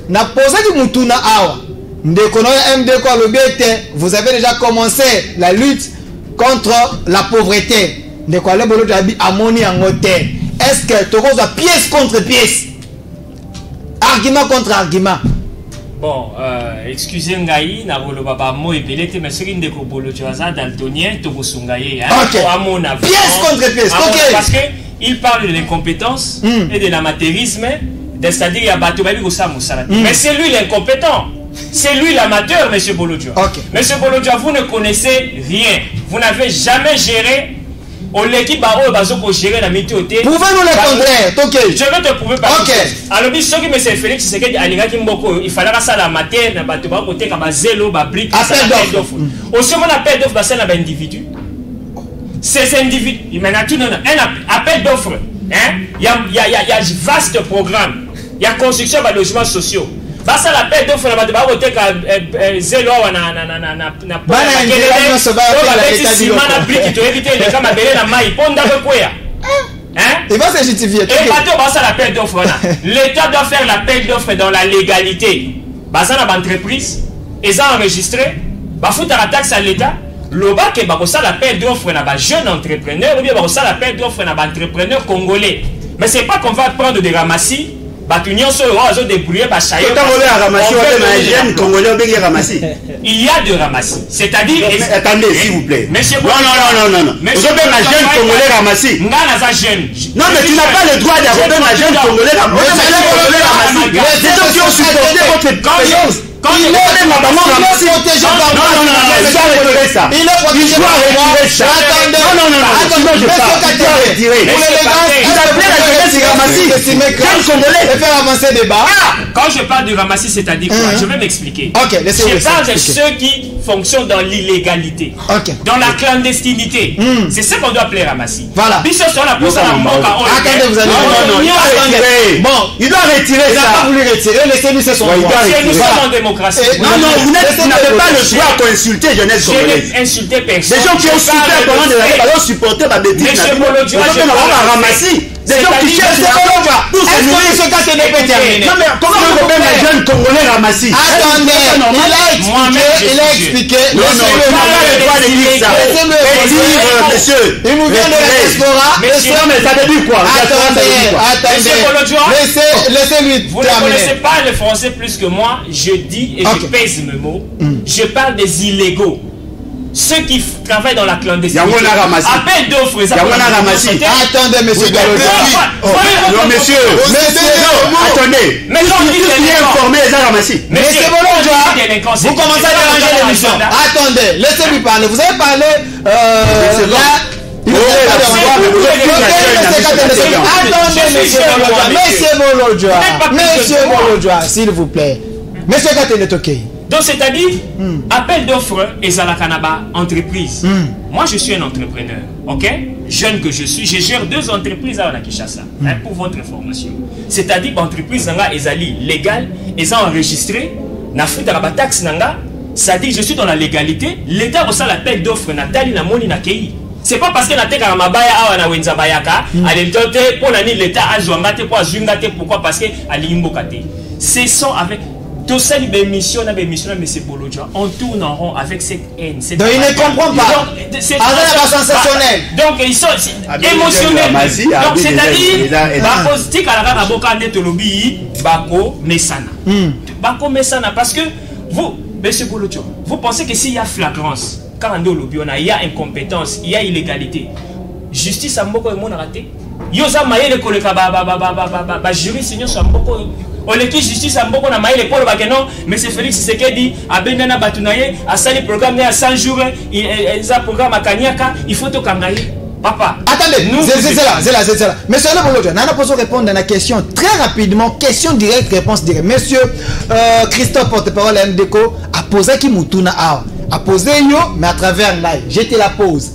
na posé du Mutuna Awa, Ndeko MDK Alobi, vous avez déjà commencé la lutte contre la pauvreté. Ndekwale Bolodjo Abi Amoni Angote. Est-ce que tu as pièce contre pièce? Argument contre argument. Bon, excusez Ngaï, na volo baba mo epelete mais c'est ndeko Bolodjo aza daltonien to bosungaye hein. OK. Pièce contre pièce. OK. Parce que il parle de l'incompétence et de l'amateurisme, c'est-à-dire il y a bato babi ko sa musala. Mais c'est lui l'incompétent. C'est lui l'amateur, M. Bolodjo. OK. M. Bolodjo, vous ne connaissez rien. Vous n'avez jamais géré l'équipe Baro Bazoko gérer la météo. Pouvez-nous le contraire? OK. Je vais te prouver par OK. Alors, ce qui me fait Félix, c'est qu'il fallait que ça la matière, côté comme zélo, brique, appel d'offres. Aussi, on appelle d'offres, c'est un individu. C'est un individu. Il m'a dit un appel d'offres. Il y a un vaste programme. Il y a construction de logements sociaux. Ça l'appel d'offres, on va voter que zélo, il va se justifier. Et l'appel d'offres. L'État doit faire l'appel d'offres dans la légalité. Ça l'entreprise, ils ont enregistré, il faut la taxe à l'État. Loba que l'appel d'offres dans les jeunes entrepreneurs ou bien l'appel d'offres dans les entrepreneurs congolais. Mais ce n'est pas qu'on va prendre des ramassis. Il y a de ramassis. C'est-à-dire. Attendez, s'il vous plaît. Monsieur non. Vous avez un jeune congolais ramassis. Non, mais tu n'as pas le droit d'avoir un jeune congolais ramassis. Les gens qui ont supporté votre présence. Il est protégé par moi. Il doit retirer ça. Il doit retirer ça. Sinon je pars. Il doit retirer. Vous appelez la jeunesse ramassis. Quel congolais et faire avancer le débat. Quand je parle de ramassis, c'est-à-dire quoi? Je vais m'expliquer. Ok, je parle de ceux qui fonctionnent dans l'illégalité, dans la clandestinité. C'est ce qu'on doit appeler ramassis. Voilà. Attendez, vous allez. Non, il doit retirer. Bon, il doit retirer ça. Il n'a pas voulu retirer. Laissez-lui ce son droit. Nous sommes en démocratie. Non, vous n'avez pas le droit qu'on insulter jeunesse congolaise. Je n'ai insulté personne. Des gens qui ont souffert pendant des années, ils ont supporté ma bêtise. Monsieur Bolodjo, je vais ramasser. Des gens qui cherchent pour se nourrir. Ce cas n'est pas terminé. Non, mais comment on peut mettre un jeune congolais ramasser? Attendez, il a expliqué. Non, il n'a pas le droit de dire ça. Monsieur. Il nous vient de la diaspora. Non, mais ça veut dire quoi? Attendez. Laissez-lui vous ne connaissez pas le français plus que moi. Je dis et je pèse mes mots. Je parle des illégaux. Ceux qui travaillent dans la clandestinité. Appel d'offres. Attendez, monsieur Bolodjo. Non, monsieur. Attendez. Mais non, il est informé, ils ont ramassé. Monsieur Bolodjo, vous commencez à déranger l'émission. Attendez, laissez-lui parler. Vous avez parlé là. Monsieur Bolodjoa, s'il vous plaît. Monsieur Katende Tokei. Donc, c'est-à-dire, appel d'offres et Zalakanaba, entreprise. Moi, je suis un entrepreneur, ok? Jeune que je suis, je gère 2 entreprises à Kinshasa, pour votre information. C'est-à-dire, l'entreprise est légale, ils ont enregistré, na fruit de la taxe nanga, c'est-à-dire, je suis dans la légalité, l'État reçoit l'appel d'offres, Nathalie, na moni, na kei. C'est pas parce que l'État a mabaya à na wenza bayaka, pour l'année, l'État a zouangate, pour azungate, pourquoi? Parce que à l'imbokate. C'est ça avec. Tout ça, les émissions, M. Bolodjoa, on tourne en rond avec cette haine. Donc il ne comprend pas. C'est sensationnel. Donc ils sont émotionnels. Donc c'est-à-dire, Bako Messana. Bako Messana, parce que vous, M. Bolodjoa, vous pensez que s'il y a flagrance, quand on il y a incompétence, il y a illégalité, justice à Mboko et mon raté. Yosa Maye le collègue, jury, seigneur, sur Mboko. On est qui justice à Mboko na maïle pour le bagano, mais c'est Félix Tshisekedi a benana batunaye a sali programme à 100 jours et ça programme à Kanyaka, il faut tout kangaye. Papa. Attendez, c'est là. Monsieur Le Bolodjoa, Nana Poso répondre à la question très rapidement, question directe, réponse directe. Monsieur Christophe, porte-parole à MDECO, a posé qui Moutouna a posé yo, mais à travers live. J'étais la pause.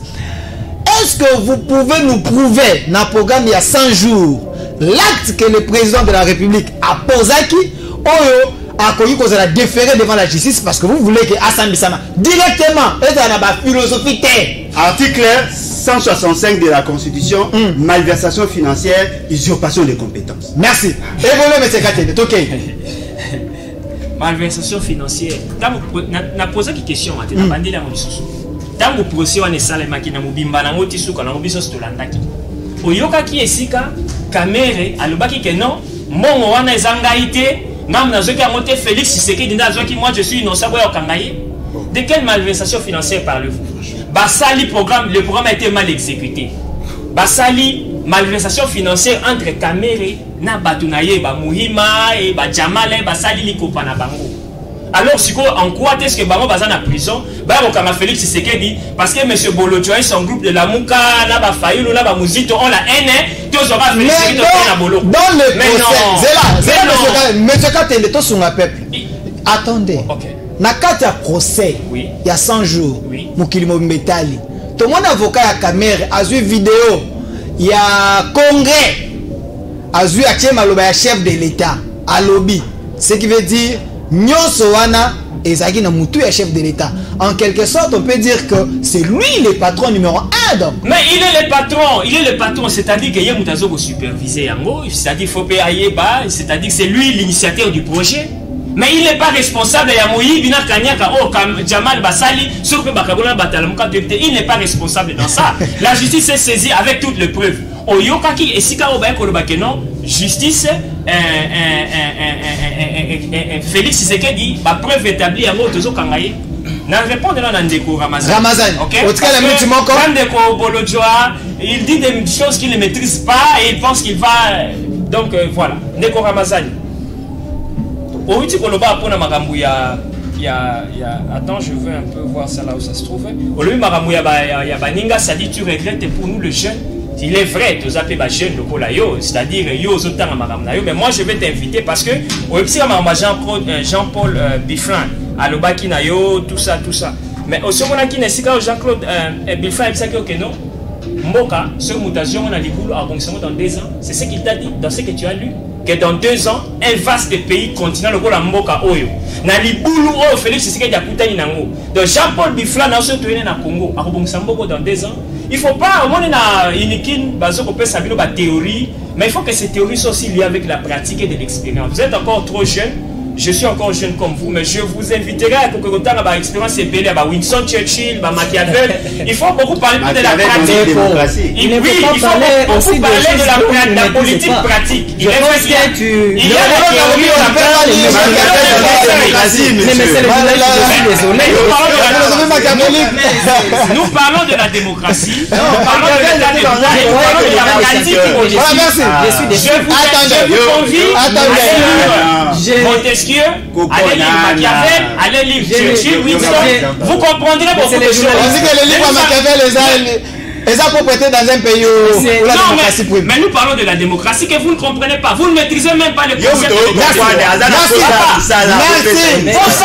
Est-ce que vous pouvez nous prouver dans le programme il y a 100 jours l'acte que le président de la République a posé qui a connu qu'on a déféré devant la justice parce que vous voulez que Hassan Bissama directement et dans la philosophie article 165 de la Constitution, malversation financière, usurpation des compétences. Merci. Et vous M. Katende, ok. Malversation financière. Na posé une question à la bande là dans le procès on est salé makina mobimba na ngoti suka na mobiso stolandaki oyoka ki esika kamere alobaki que non mbongo wana ezangaité ngam nazoki amote Félix Tshisekedi ndazoki moi je suis innocent boya okangaye. De quelle malversation financière parlez-vous? Basali programme, le programme a été mal exécuté. Basali malversation financière entre kamere na batunaye ba muhima et ba jamale basali likopa na bango. Alors, en quoi est-ce que Bango Bazan en prison? Comme Félix Tshisekedi, parce que M. Bolodjoa et son groupe de la Mouka, Naba Fayulu, Naba Mouzito, on la haine, tous aura Félix Tshisekedi dans Bolo. Dans le procès, c'est là, M. Katende, tout son peuple. Attendez, Nakata procès, il y a 100 jours, Moukilimo Mbetali. Tout le monde avocat à caméra a vu vidéo, il y a congrès, a vu Akiem Aloba, chef de l'État, à lobby. Ce qui veut dire, Nyosowana et Zagi Namutu est chef de l'État. En quelque sorte, on peut dire que c'est lui le patron numéro 1. Donc. Mais il est le patron, c'est-à-dire qu'il y a Moutazo supervisé Yango, c'est-à-dire qu'il faut payer bas, c'est-à-dire que c'est lui l'initiateur du projet. Mais il n'est pas responsable de Yamoui, Bina Kanyaka, Jamal Basali, il n'est pas responsable dans ça. La justice est saisie avec toutes les preuves. Oyokaki et Sika Obaye Kolobakeno, justice, Félix Tshisekedi, ma preuve établie à Motozo Kangaye. N'a répondu à Ndeko Ramazan. Ok. Quand Ndeko Bolodjoa, il dit des choses qu'il ne maîtrise pas et il pense qu'il va. Donc voilà. Ndeko Ramazan. Ouiti Koloba pour Magambu ya. Attends, je veux un peu voir ça là où ça se trouve. Au lieu Magambu ya Baninga, ça dit tu regrettes pour nous le jeune. Il est vrai, tu as appelé jeune le Kolayo, c'est-à-dire yo zotan à Magamnayo, mais moi je vais t'inviter parce que au Jean-Paul Biflan, à l'Obaki Nayo, tout ça. Mais au second qui n'est pas Jean-Claude Biflan, il sait que non. Moka, ce mutation, on a des boulots à fonctionner dans 2 ans. C'est ce qu'il t'a dit dans ce que tu as lu. Que dans 2 ans, un vaste pays continent le rôle à Moka Oyo. Na li boulou o Félix Tshisekedi a Koutani Nango. Donc Jean-Paul Biflan a aussi tourné dans Congo. À Bongsambo dans 2 ans. Il ne faut pas, on est dans une théorie, mais il faut que ces théories soient aussi liées avec la pratique et de l'expérience. Vous êtes encore trop jeune, je suis encore jeune comme vous, mais je vous inviterai à avoir l'expérience à Winston Churchill, à Machiavel. Il faut beaucoup parler de la pratique. Il faut beaucoup parler de la politique pratique. Il y a la théorie, nous parlons de la démocratie, nous parlons de l'état de droit, nous parlons de la pratique. Je vous convie à lire Montesquieu, allez lire Machiavel, allez lire Churchill, Winston. Vous comprendrez beaucoup de choses. On dit que le livre Machiavel Et ça propriété dans un pays où la démocratie prime. Mais nous parlons de la démocratie que vous ne comprenez pas. Vous ne maîtrisez même pas le concept de Merci.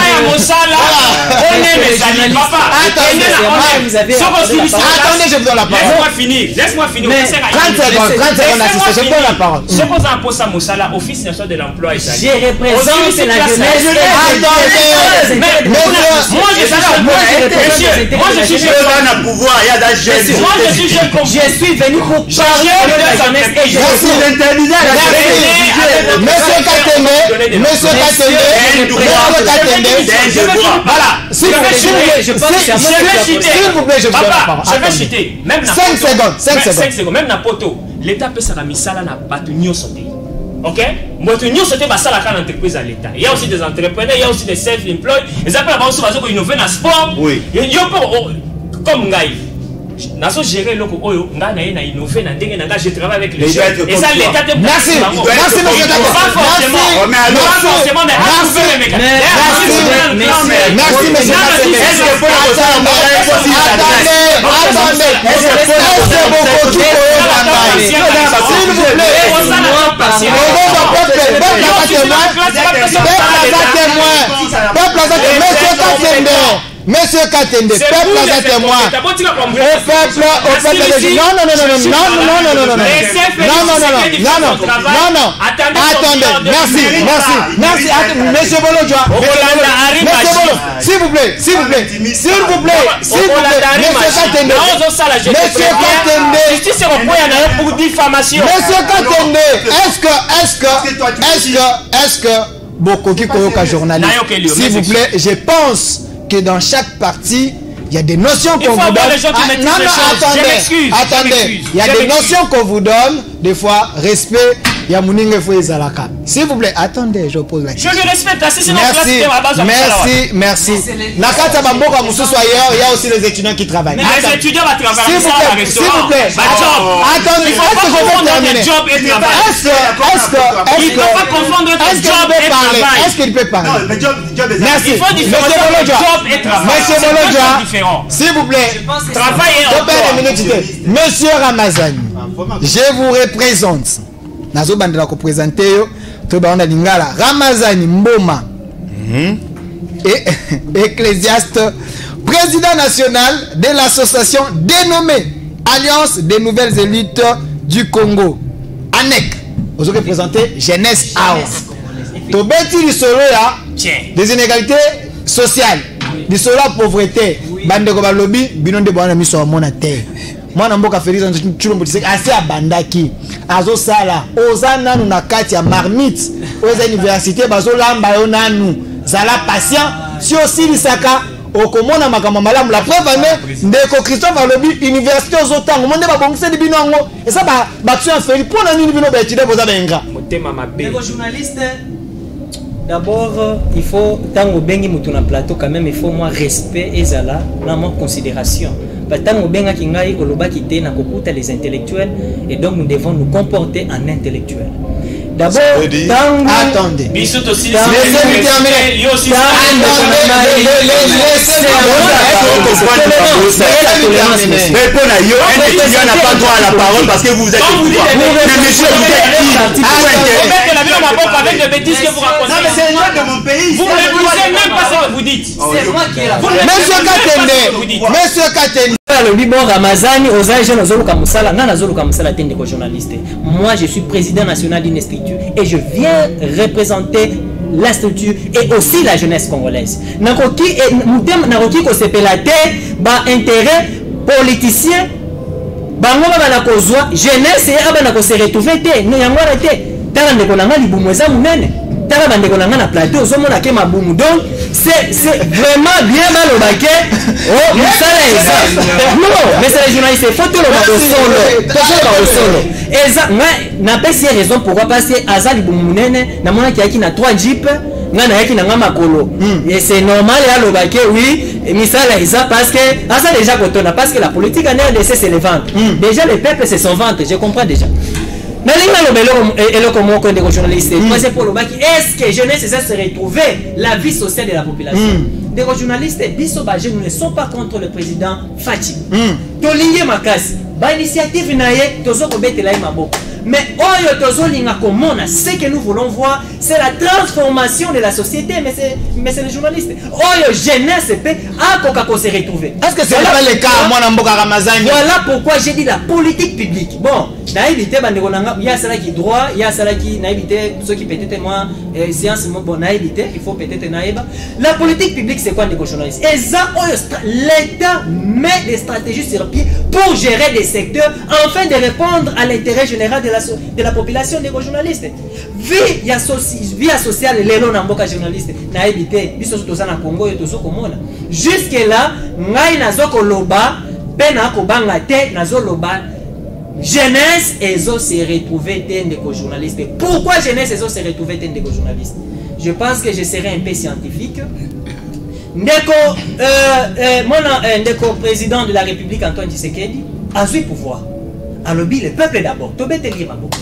Attendez, je vous donne la parole. Laisse-moi finir. Laisse-moi finir. 30 secondes, je vous donne la parole. Je pose un poste à Moussala, Office national de l'emploi et Je représente la jeunesse. Moi je suis jeune. Je suis venu pour parler de la jeunesse et je suis Monsieur Katende, voilà. S'il vous plaît, je vous donne la parole. Je vais chuter. 5 secondes. Même na poto. L'État peut s'arranger ça là na batu nyonso te. Ok? Moto nyonso te basala ka l'entreprise à l'État. Il y a aussi des entrepreneurs, il y a aussi des self-employed. Les appels à banque bazo ko innover na sport. Oui. Yo comme ngai. Naso gérer loko oyo nga na na innover na ndenge na nga je travaille avec les jeunes. Et ça l'État te Merci monsieur Katende. Merci monsieur Katende. Monsieur Katende, peuple à témoin. Au peuple, non. Attendez, merci. Monsieur Bolodjoa. S'il vous plaît. Monsieur Katende. Est-ce que Bokoki Koyoka journaliste, s'il vous plaît, je pense que dans chaque partie, il y a des notions qu'on vous donne. Attendez. Il y a des notions qu'on vous donne. Des fois, respect. Il y a Mouningue Foué Zalaka. S'il vous plaît, attendez, je pose la question. Je le respecte. Merci. Nakata Bamboka Moussous ailleurs, il y a aussi les étudiants qui travaillent. Les étudiants vont travailler. S'il vous plaît. Attendez, est-ce que je peux terminer? Est-ce qu'il peut parler? Merci. Monsieur Bolodjoa, s'il vous plaît, Monsieur Ramazani, je vous représente. Nazo bandela ko présenter yo to ba on a lingala Ramazani Mboma et ecclésiaste, président national de l'association dénommée Alliance des nouvelles élites du Congo, ANEC. Vous représentez Jeunesse House. To beti li solo ya des inégalités sociales, li solo la pauvreté, bande ko ba lobby binonde bwana miso mona terre. Moi namboka Félix Tshilombo Tshisekedi assez abandaki azo sala ozana nu na kati ya marmite oza université bazo lamba yo nanu zala patient si aussi lisaka okomona makambo malamu la preuve ane ndeko Christophe alobi université ozotango monde ba bongise di binongo et ça ba tu en Félix pour nani bino ba étudier boza benga motema mabe. Les journalistes, d'abord il faut tango bengi mutu na plateau quand même il faut moi respect et zala na moi considération. Tango benga kingai olobaki te na kokuta les intellectuels et donc nous devons nous comporter en intellectuels. D'abord, attendez. Bisous aussi. Laissez-moi terminer. Mais pour la yo, un étudiant n'a pas droit à la parole parce que vous êtes. Mais monsieur, vous êtes qui? Avec les bêtises que vous racontez. Non, mais c'est le droit de mon pays. Vous ne maîtrisez même pas ce que vous dites. C'est moi qui ai la Monsieur Katende. Le bon Ramazani, aux jeunes, journaliste. Moi, je suis président national d'une structure et je viens représenter la structure et aussi la jeunesse congolaise. Nakoki ko sepelate ba intérêt politicien bango ba na kozwa jeunesse et abana ko se retrouver te ne yangwa te tala ndeko nanga libumweza munene tala bandeko nanga na plateau ozomona ke mabumu donc c'est vraiment bien mal au baquet. Oh, non, mais c'est les journalistes, il faut tout le solo. Et ça, n'a pas ces raisons pourquoi parce que Azali Boumounene, n'a pas qui a 3 jeeps, n'a pas qui n'a pas makolo. Et c'est normal, il y a le baquet, oui, et Misala Isa parce que, Azal déjà quand parce que la politique en RDC c'est les ventes. Déjà les peuples c'est son ventre, je comprends déjà. Mais les journalistes, c'est pour le bac. Est-ce que jeunesse c'est se retrouver la vie sociale de la population? Des journalistes, nous ne sommes pas contre le président Fachi. Tolingue Makas, ba initiative na ye tozo ko betela ye maboko. Mais oyo tozo linga komona, ce que nous voulons voir, c'est la transformation de la société, mais c'est les journalistes. Oyo jeunesse peut akoko se retrouver. Est-ce que c'est pas le cas moi na mboka Ramazani? Voilà pourquoi j'ai dit la politique publique. Bon, na évité bandeko nanga, il y a cela qui droit, il y a cela qui na évité ceux qui peut-être moi séance bon na évité, il faut peut-être naïba. La politique publique c'est quoi les journalistes? Et ça l'État met des stratégies sur pied pour gérer des secteurs afin de répondre à l'intérêt général de la population des journalistes. Vie sociale les non mboka journaliste na évité biso toza na Congo et tozo komona. Jusque là, ngai nazoko loba pena ko banga te nazoloba jeunesse ezo se retrouver des journalistes. Pourquoi jeunesse ezo se retrouver des journalistes? Je pense que je serai un peu scientifique. Ndeko ndeko président de la République Antoine Tshisekedi a eu pouvoir. Alobi le peuple d'abord. Tobete lima beaucoup.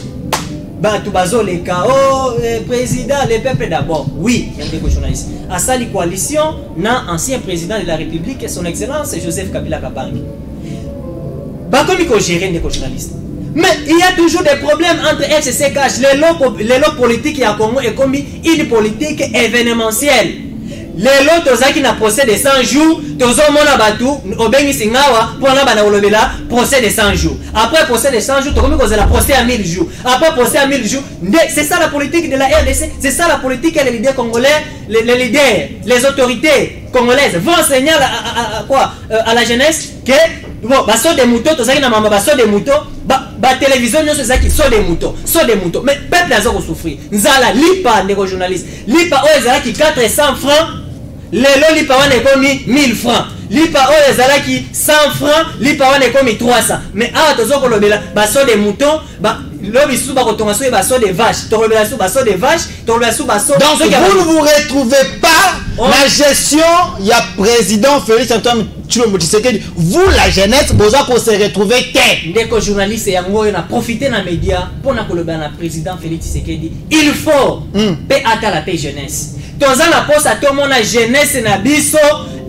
Batu bazo le KO président le peuple d'abord. Oui, il y a des journalistes. À ça la coalition na ancien président de la République son excellence Joseph Kabila Kabange. Bakomi ko gérer des journalistes. Mais il y a toujours des problèmes entre FCCH, les lots politiques à Congo et comme une politique événementielle. Les lots qui n'a procès de 100 jours, tozo mona batu, obengi singawa, pour la bana olobela, procès de 100 jours. Après procès de 100 jours, tokomi koza la procès à 1000 jours. Après procès à 1000 jours, c'est ça la politique de la RDC, c'est ça la politique que les leaders congolais, les leaders, les autorités congolaises vont enseigner à la jeunesse que bon, baso des moutons, tozaki na mama baso des moutons, ba télévision nyonso ezaki so des moutons. Mais peuple azoko souffrir. Nzala lipa ndeko journaliste. Lipa o ezalaki 400 francs. Lelo lipa wana ekomi 1000 francs. Lipa o ezalaki 100 francs, lipa wana ekomi 300. Mais awa tozoko lobela baso des moutons, lobi sous bakotonga so baso des vaches. Tolobela sous baso des vaches, tolobela sous baso. Donc vous ne vous retrouvez pas la gestion, il y a président Félix Antoine Tshisekedi. Vous la jeunesse, besoin qu'on se retrouve que ndeko journaliste yango on a profité na média pour na koloba na président Félix Tshisekedi. Il faut pe ata la paix jeunesse. Toza na poste à tout le monde la jeunesse na biso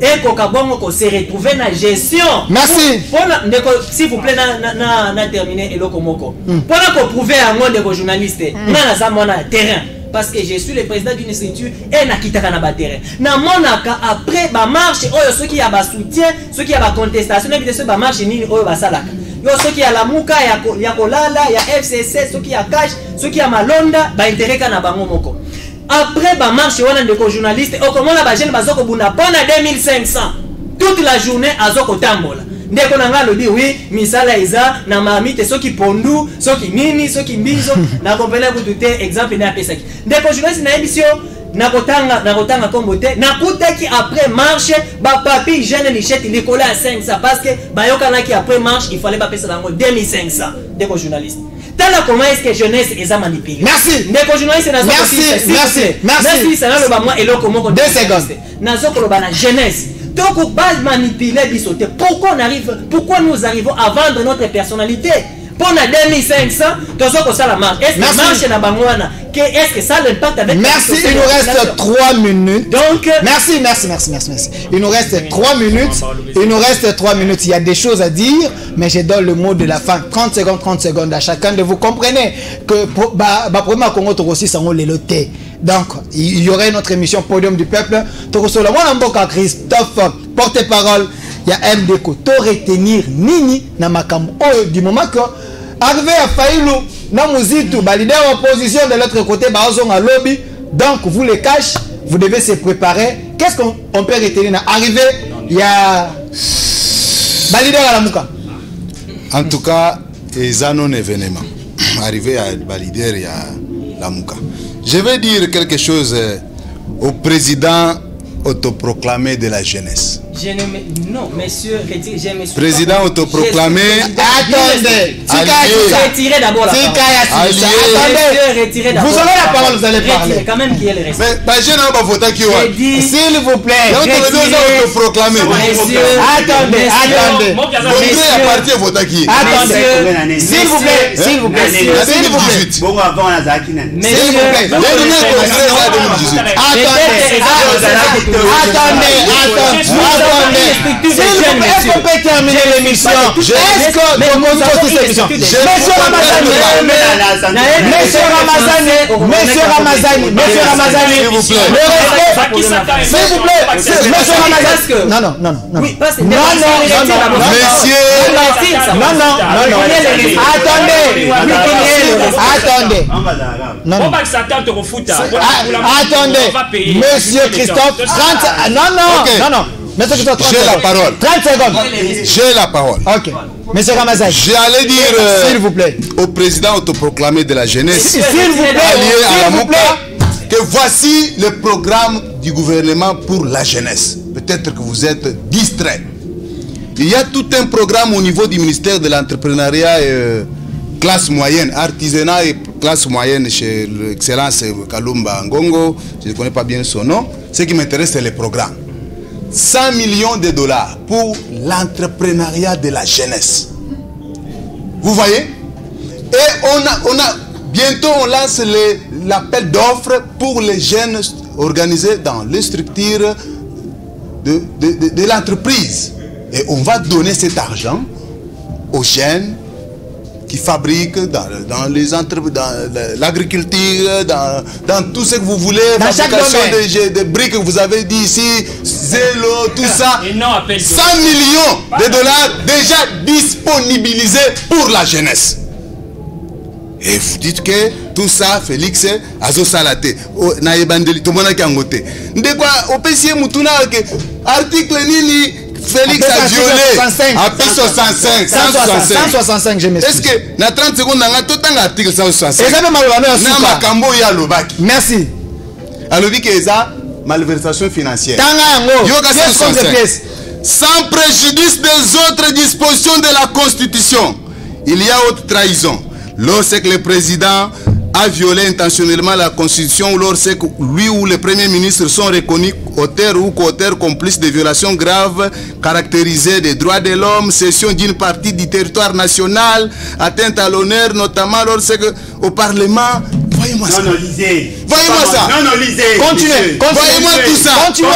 et kokabongo ko se retrouver na gestion. Merci. Ndeko s'il vous plaît na terminer eloko moko. Pour na ko prouver yango ndeko journaliste. Na za mona terrain. Parce que je suis le président d'une structure et na kitaka na terrain. Na monaka après ba marche oyo ceux qui a ba soutien, ceux qui a ba contestation, na biso ba marche nini oyo ba salaka. Yo ceux qui a la muka ya kolala, ya FCC, ceux qui a cash, ceux qui a malonda ba intérêt kana bango moko. Après ba marche wana ndeko journaliste, okomona ba jeune bazoko buna pona 2500. Toute la journée azoko tambola. Ndeko nanga lobi oui, misala iza na mamite soki pondu, soki nini, soki mbizo, na kompela kutute exemple na pesaki. Ndeko journaliste na émission na kotanga kombote, na kutaki après marche, ba papi jeune lichette il collé à 500 parce que ba yokana ki après marche, il fallait pas payer ça 2500. Ndeko journaliste. Tala comment est-ce que jeunesse est manipulée. Merci. Ndeko journaliste na merci. Ça na lo ba moi eloko moko 2 secondes. Na zoko lo ba na jeunesse. Donc, base manipuler bisoté. Pourquoi nous arrivons à vendre notre personnalité? Pour la 2500, tous ça la marche. Est-ce que marche na bangwana? Est-ce que ça l'impact avec? Merci, il nous reste 3 minutes. Donc, merci. Il nous reste 3 minutes. Il y a des choses à dire, mais je donne le mot de la fin. 30 secondes à chacun de vous. Comprenez que premier Congo aussi sont les lotés. Donc, il y aurait notre émission Podium du Peuple. Christophe, porte-parole. Il y a MDK. To retenir Nini na makambo du moment que arrivé à Faïlou, na Mouzitou, leader opposition de l'autre côté, Baozong lobby. Donc, vous les cache, vous devez se préparer. Qu'est-ce qu'on peut retenir? Arrivé, il y a leader à la Mouka. En tout cas, ils ont un événement. Arrivé à leader, il y a la Mouka. Je vais dire quelque chose au président autoproclamé de la jeunesse. Non, monsieur, je me suis président autoproclamé. Attendez, retirez d'abord la parole. Attendez, vous avez la parole, vous allez parler. Quand même qui est le respect. Mais je n'ai pas voté qui va. S'il vous plaît, autoproclamé. Attendez. Attendez, s'il vous plaît, s'il vous plaît. Bon, avant la Zakina. Attendez. Est-ce qu'on peut terminer l'émission? Est-ce que Monsieur Ramazani, s'il vous plaît, Monsieur Ramazani, non. Oui, parce que attendez, Monsieur Christophe, 30 non. Monsieur Christophe, 30 j'ai la parole. 30 secondes. J'ai la parole. Ok. Monsieur Ramazani. J'allais dire s'il vous plaît au président autoproclamé de la jeunesse, s'il vous plaît, allié à la MOCA, que voici le programme du gouvernement pour la jeunesse. Peut-être que vous êtes distrait. Il y a tout un programme au niveau du ministère de l'entrepreneuriat et classe moyenne, artisanat et classe moyenne chez l'excellence Kalumba Ngongo. Je ne connais pas bien son nom. Ce qui m'intéresse, c'est les programmes. 100 millions de dollars pour l'entrepreneuriat de la jeunesse. Vous voyez? Et bientôt on lance l'appel d'offres pour les jeunes organisés dans les structures de l'entreprise. Et on va donner cet argent aux jeunes qui fabriquent dans l'agriculture, dans tout ce que vous voulez, dans fabrication de briques que vous avez dit ici, zélo, tout ça. 100 millions de dollars déjà disponibilisés pour la jeunesse. Et vous dites que tout ça, Félix, Azo Salate, Naïbandeli, tout le monde a kangote. Ndekwa, OPC Mutuna, article Nini, Félix a violé. Article 165. 165, je m'excuse. Est-ce que, dans 30 secondes, on a tout un article 165. Et ça fait malheureusement Nama Makambo ya Lobaki. Merci. Alobi ça malversation financière. Yoga 165. Sans préjudice des autres dispositions de la Constitution, il y a autre trahison. Lorsque le président a violé intentionnellement la Constitution ou lorsque lui ou le Premier ministre sont reconnus auteurs ou co-auteurs complices de violations graves caractérisées des droits de l'homme, cession d'une partie du territoire national, atteinte à l'honneur, notamment lorsque au Parlement. Voyez-moi ça. Non, lisez. Voyez-moi ça. Non, lisez. Continuez. Voyez-moi tout ça. Continuez.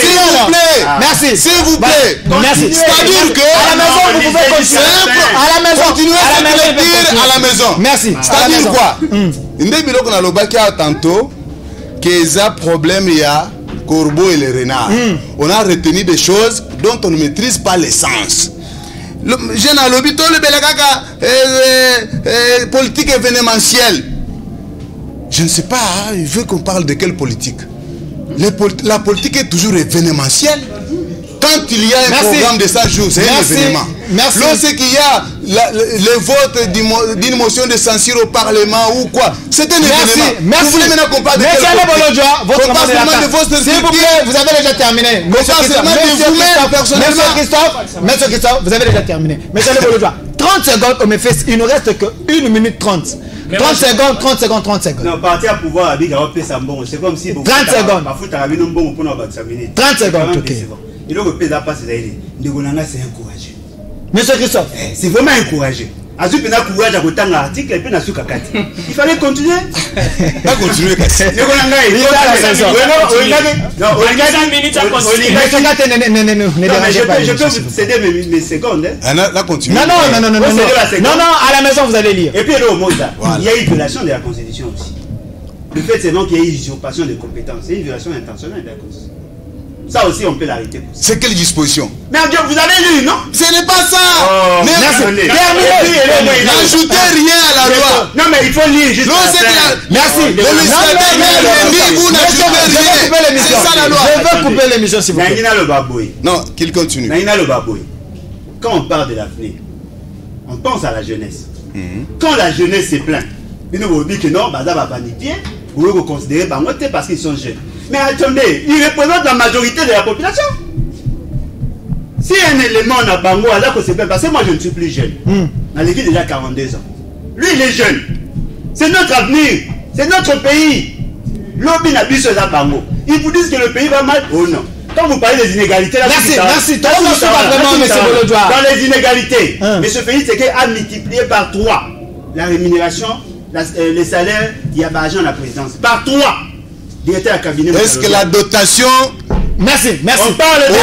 S'il vous plaît. Merci. S'il vous plaît. Merci. C'est-à-dire que à la maison, vous pouvez continuer. À la maison. Continuez à dire à la maison. Merci. C'est-à-dire quoi? Ndebilo qu'on a le bac tantôt que ça problème il y a corbeau et les renards. On a retenu des choses dont on ne maîtrise pas l'essence. Je n'ai lobby tout le belakaka politique événementielle. Je ne sais pas, hein, il veut qu'on parle de quelle politique? La politique est toujours événementielle. Quand il y a un programme de 100 jours, c'est un événement. Lorsqu'il y a le vote d'une motion de censure au Parlement ou quoi, c'est un événement. Vous voulez maintenant qu'on parle de quelle politique? Votre s'il vous plaît, vous avez déjà terminé. Monsieur Christophe, vous avez déjà terminé. Monsieur le Bolodjoa, 30 secondes, on me fait, il ne reste que 1 minute 30. 30 secondes. Non, parti à pouvoir avec un peu ça bon, c'est comme si 30 secondes. 30 secondes, ok. Il faut que ça passe d'ailleurs. Ndegolanga c'est encouragé. Monsieur Christophe, c'est vraiment encouragé. Azu pena courage à côté l'article et puis na suka kati. Il fallait continuer. Pas continuer. Ndegolanga il faut je peux vous céder mes secondes. Là continue. Non, à la maison vous allez lire. Et puis le mot il y a une violation de la Constitution aussi. Le fait c'est non qu'il y ait une usurpation de compétences, c'est une violation intentionnelle de la Constitution. Ça aussi, on peut l'arrêter. C'est quelle disposition? Mais vous avez lu, non? Ce n'est pas ça. Terminez. N'ajoutez rien à la loi. Non, mais il faut lire juste. Merci. Vous n'ajoutez rien. C'est ça la loi. Je veux couper l'émission, s'il vous plaît. Naïna le Baboui. Non, qu'il continue. Naïna le Baboui. Quand on parle de l'avenir, on pense à la jeunesse. Quand la jeunesse se plaint, ils nous disent que non, Bada va paniquer. Vous pouvez considérer par moi parce qu'ils sont jeunes. Mais attendez, ils représentent la majorité de la population. Si un élément n'a pas moi, alors que c'est bien, parce que moi je ne suis plus jeune. On a déjà 42 ans. Lui il est jeune. C'est notre avenir. C'est notre pays. L'Obi n'a plus cela par moi. Ils vous disent que le pays va mal. Oh non. Quand vous parlez des inégalités, là, merci. Dans les inégalités, M. Félix a multiplié par 3 la rémunération, les salaires, il y a l'argent à la présidence. Par 3. Est-ce que la dotation Merci. On parle de la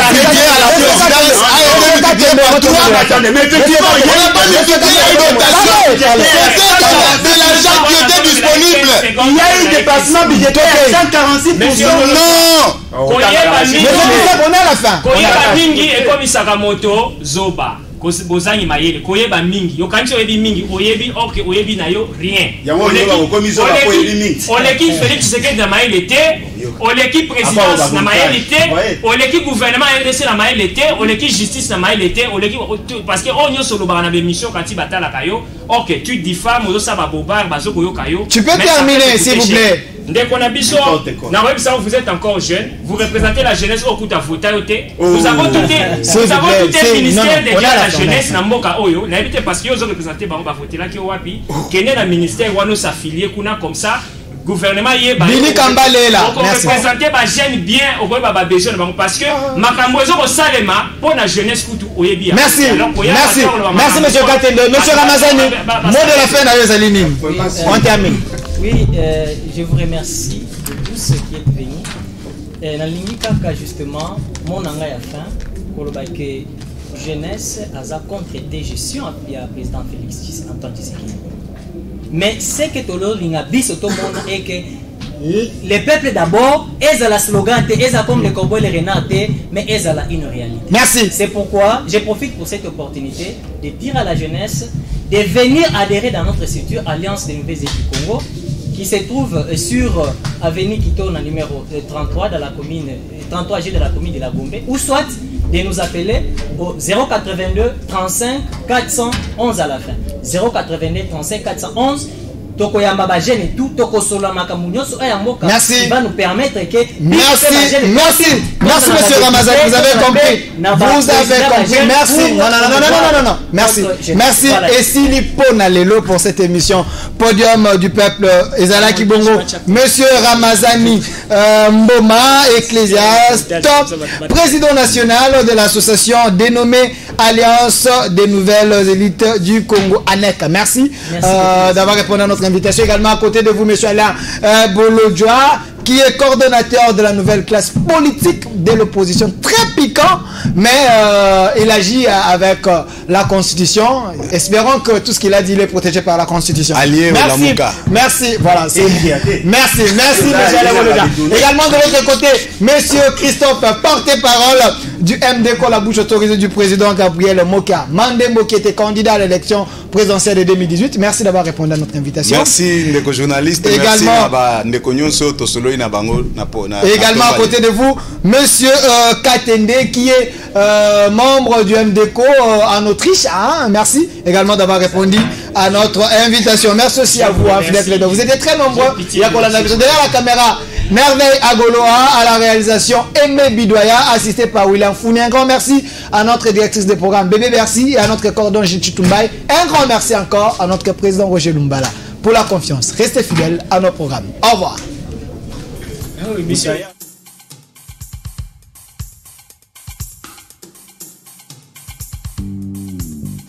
l'argent qui était disponible. Il y a eu des dépassement budgétaire à 146%. Non. On est à la fin. Koyeba mingi ekomi sakamoto zoba. Bozangi mayele koyeba mingi yokanisi oyebi mingi oyebi ok oyebi na yo rien oleki Félix Tshisekedi na mayele te oleki présidence na mayele te oleki gouvernement RDC na mayele te oleki justice na mayele te oleki parce que on nyonso lobaka na bémission kati batalaka yo ok tu diffames ozosaba bobar bazokoyoka yo. Tu peux terminer s'il vous plaît. Ndeko na biso na website vous êtes encore jeune, vous représentez la jeunesse au kuta vota yote. Nous avons tout le ministère de la jeunesse na mboka oyo na éviter parce que yo représenter bango ba voter là ki wapi kene na ministère wano s'affilier kuna comme ça gouvernement yeba Bini Kambalela merci représenter ba jeune bien au ba besoin bango parce que makambo ezo ko salema pour la jeunesse kutu oyebi. Merci monsieur Katende, monsieur Ramazani mot de la fin na yo zalini on termine. Oui, je vous remercie de tous ceux qui êtes venus. Dans l'Ingikaka, justement, mon anga a fin pour le que jeunesse a contre-été gestion à président Félix Antoine Tshisekedi. Mais ce que tout le monde est que les peuples d'abord, ils ont la slogan, ils ont comme les cowboys, les renards, mais ils ont une réalité. Merci. C'est pourquoi je profite pour cette opportunité de dire à la jeunesse de venir adhérer dans notre structure Alliance des Nouvelles Équipes du Congo, qui se trouve sur avenue Kitona numéro 33 dans la commune 33G de la commune de la Gombe, ou soit de nous appeler au 082 35 411 à la fin. 082 35 411. Tokoyamba ba jeune tout tokosola makamunyo so ayamoka qui va nous permettre que merci monsieur Ramazan, vous avez compris, merci non merci et s'il pona lelo pour cette émission Podium du peuple Ezala Kibongo monsieur Ramazani Mboma ecclésiaste président national de l'association dénommée Alliance des Nouvelles Élites du Congo ANEC. Merci d'avoir répondu à notre invitation. Également à côté de vous, monsieur Alain Bolodjoa, qui est coordonnateur de la nouvelle classe politique de l'opposition. Très piquant, mais il agit avec la Constitution. Espérons que tout ce qu'il a dit, il est protégé par la Constitution. Merci, voilà. Merci, monsieur Alain Bolodjoa. Également de l'autre côté, monsieur Christophe, porte-parole du MDC, la bouche autorisée du président Gabriel Moka. Mandembo qui était candidat à l'élection présidentielle de 2018. Merci d'avoir répondu à notre invitation. Merci, Ndeko journaliste. Également à côté de vous, monsieur Katende, qui est membre du MDCO en Autriche. Merci également d'avoir répondu à notre invitation. Merci aussi à vous, fidèles. Vous étiez très nombreux. Il y a derrière la caméra, Merveille Agoloa, à la réalisation Aimé Bidoya, assisté par William Founi. Un grand merci à notre directrice de programme Bébé Bercy et à notre cordon Jichitumbaï. Un grand merci encore à notre président Roger Lumbala pour la confiance. Restez fidèles à nos programmes. Au revoir.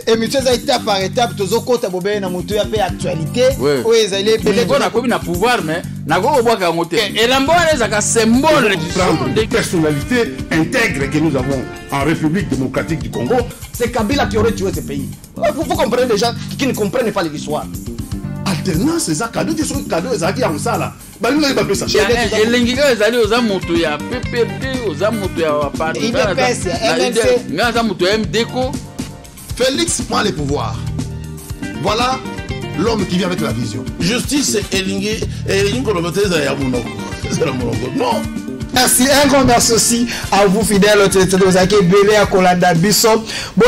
Émission étape par étape, tous aux côtés de la moto à actualité. Oui, on a comme un pouvoir, mais n'a pas au bois monter. Et l'emboire est un symbole des personnalités intègres que nous avons en République démocratique du Congo. C'est Kabila qui aurait tué ce pays. Vous comprenez des gens qui ne comprennent pas l'histoire. Alternance, c'est ça, cadeau, c'est un cadeau, c'est ça, ça là. Et l'Ingiga est allé aux amotos, à PPD, aux amotos, à Paris. Il dépêche, MDCO. Félix prend les pouvoirs. Voilà l'homme qui vient avec la vision. Justice et non. Merci, un grand merci aussi à vous fidèles au Bélé à Kolanda Bissop. Bon,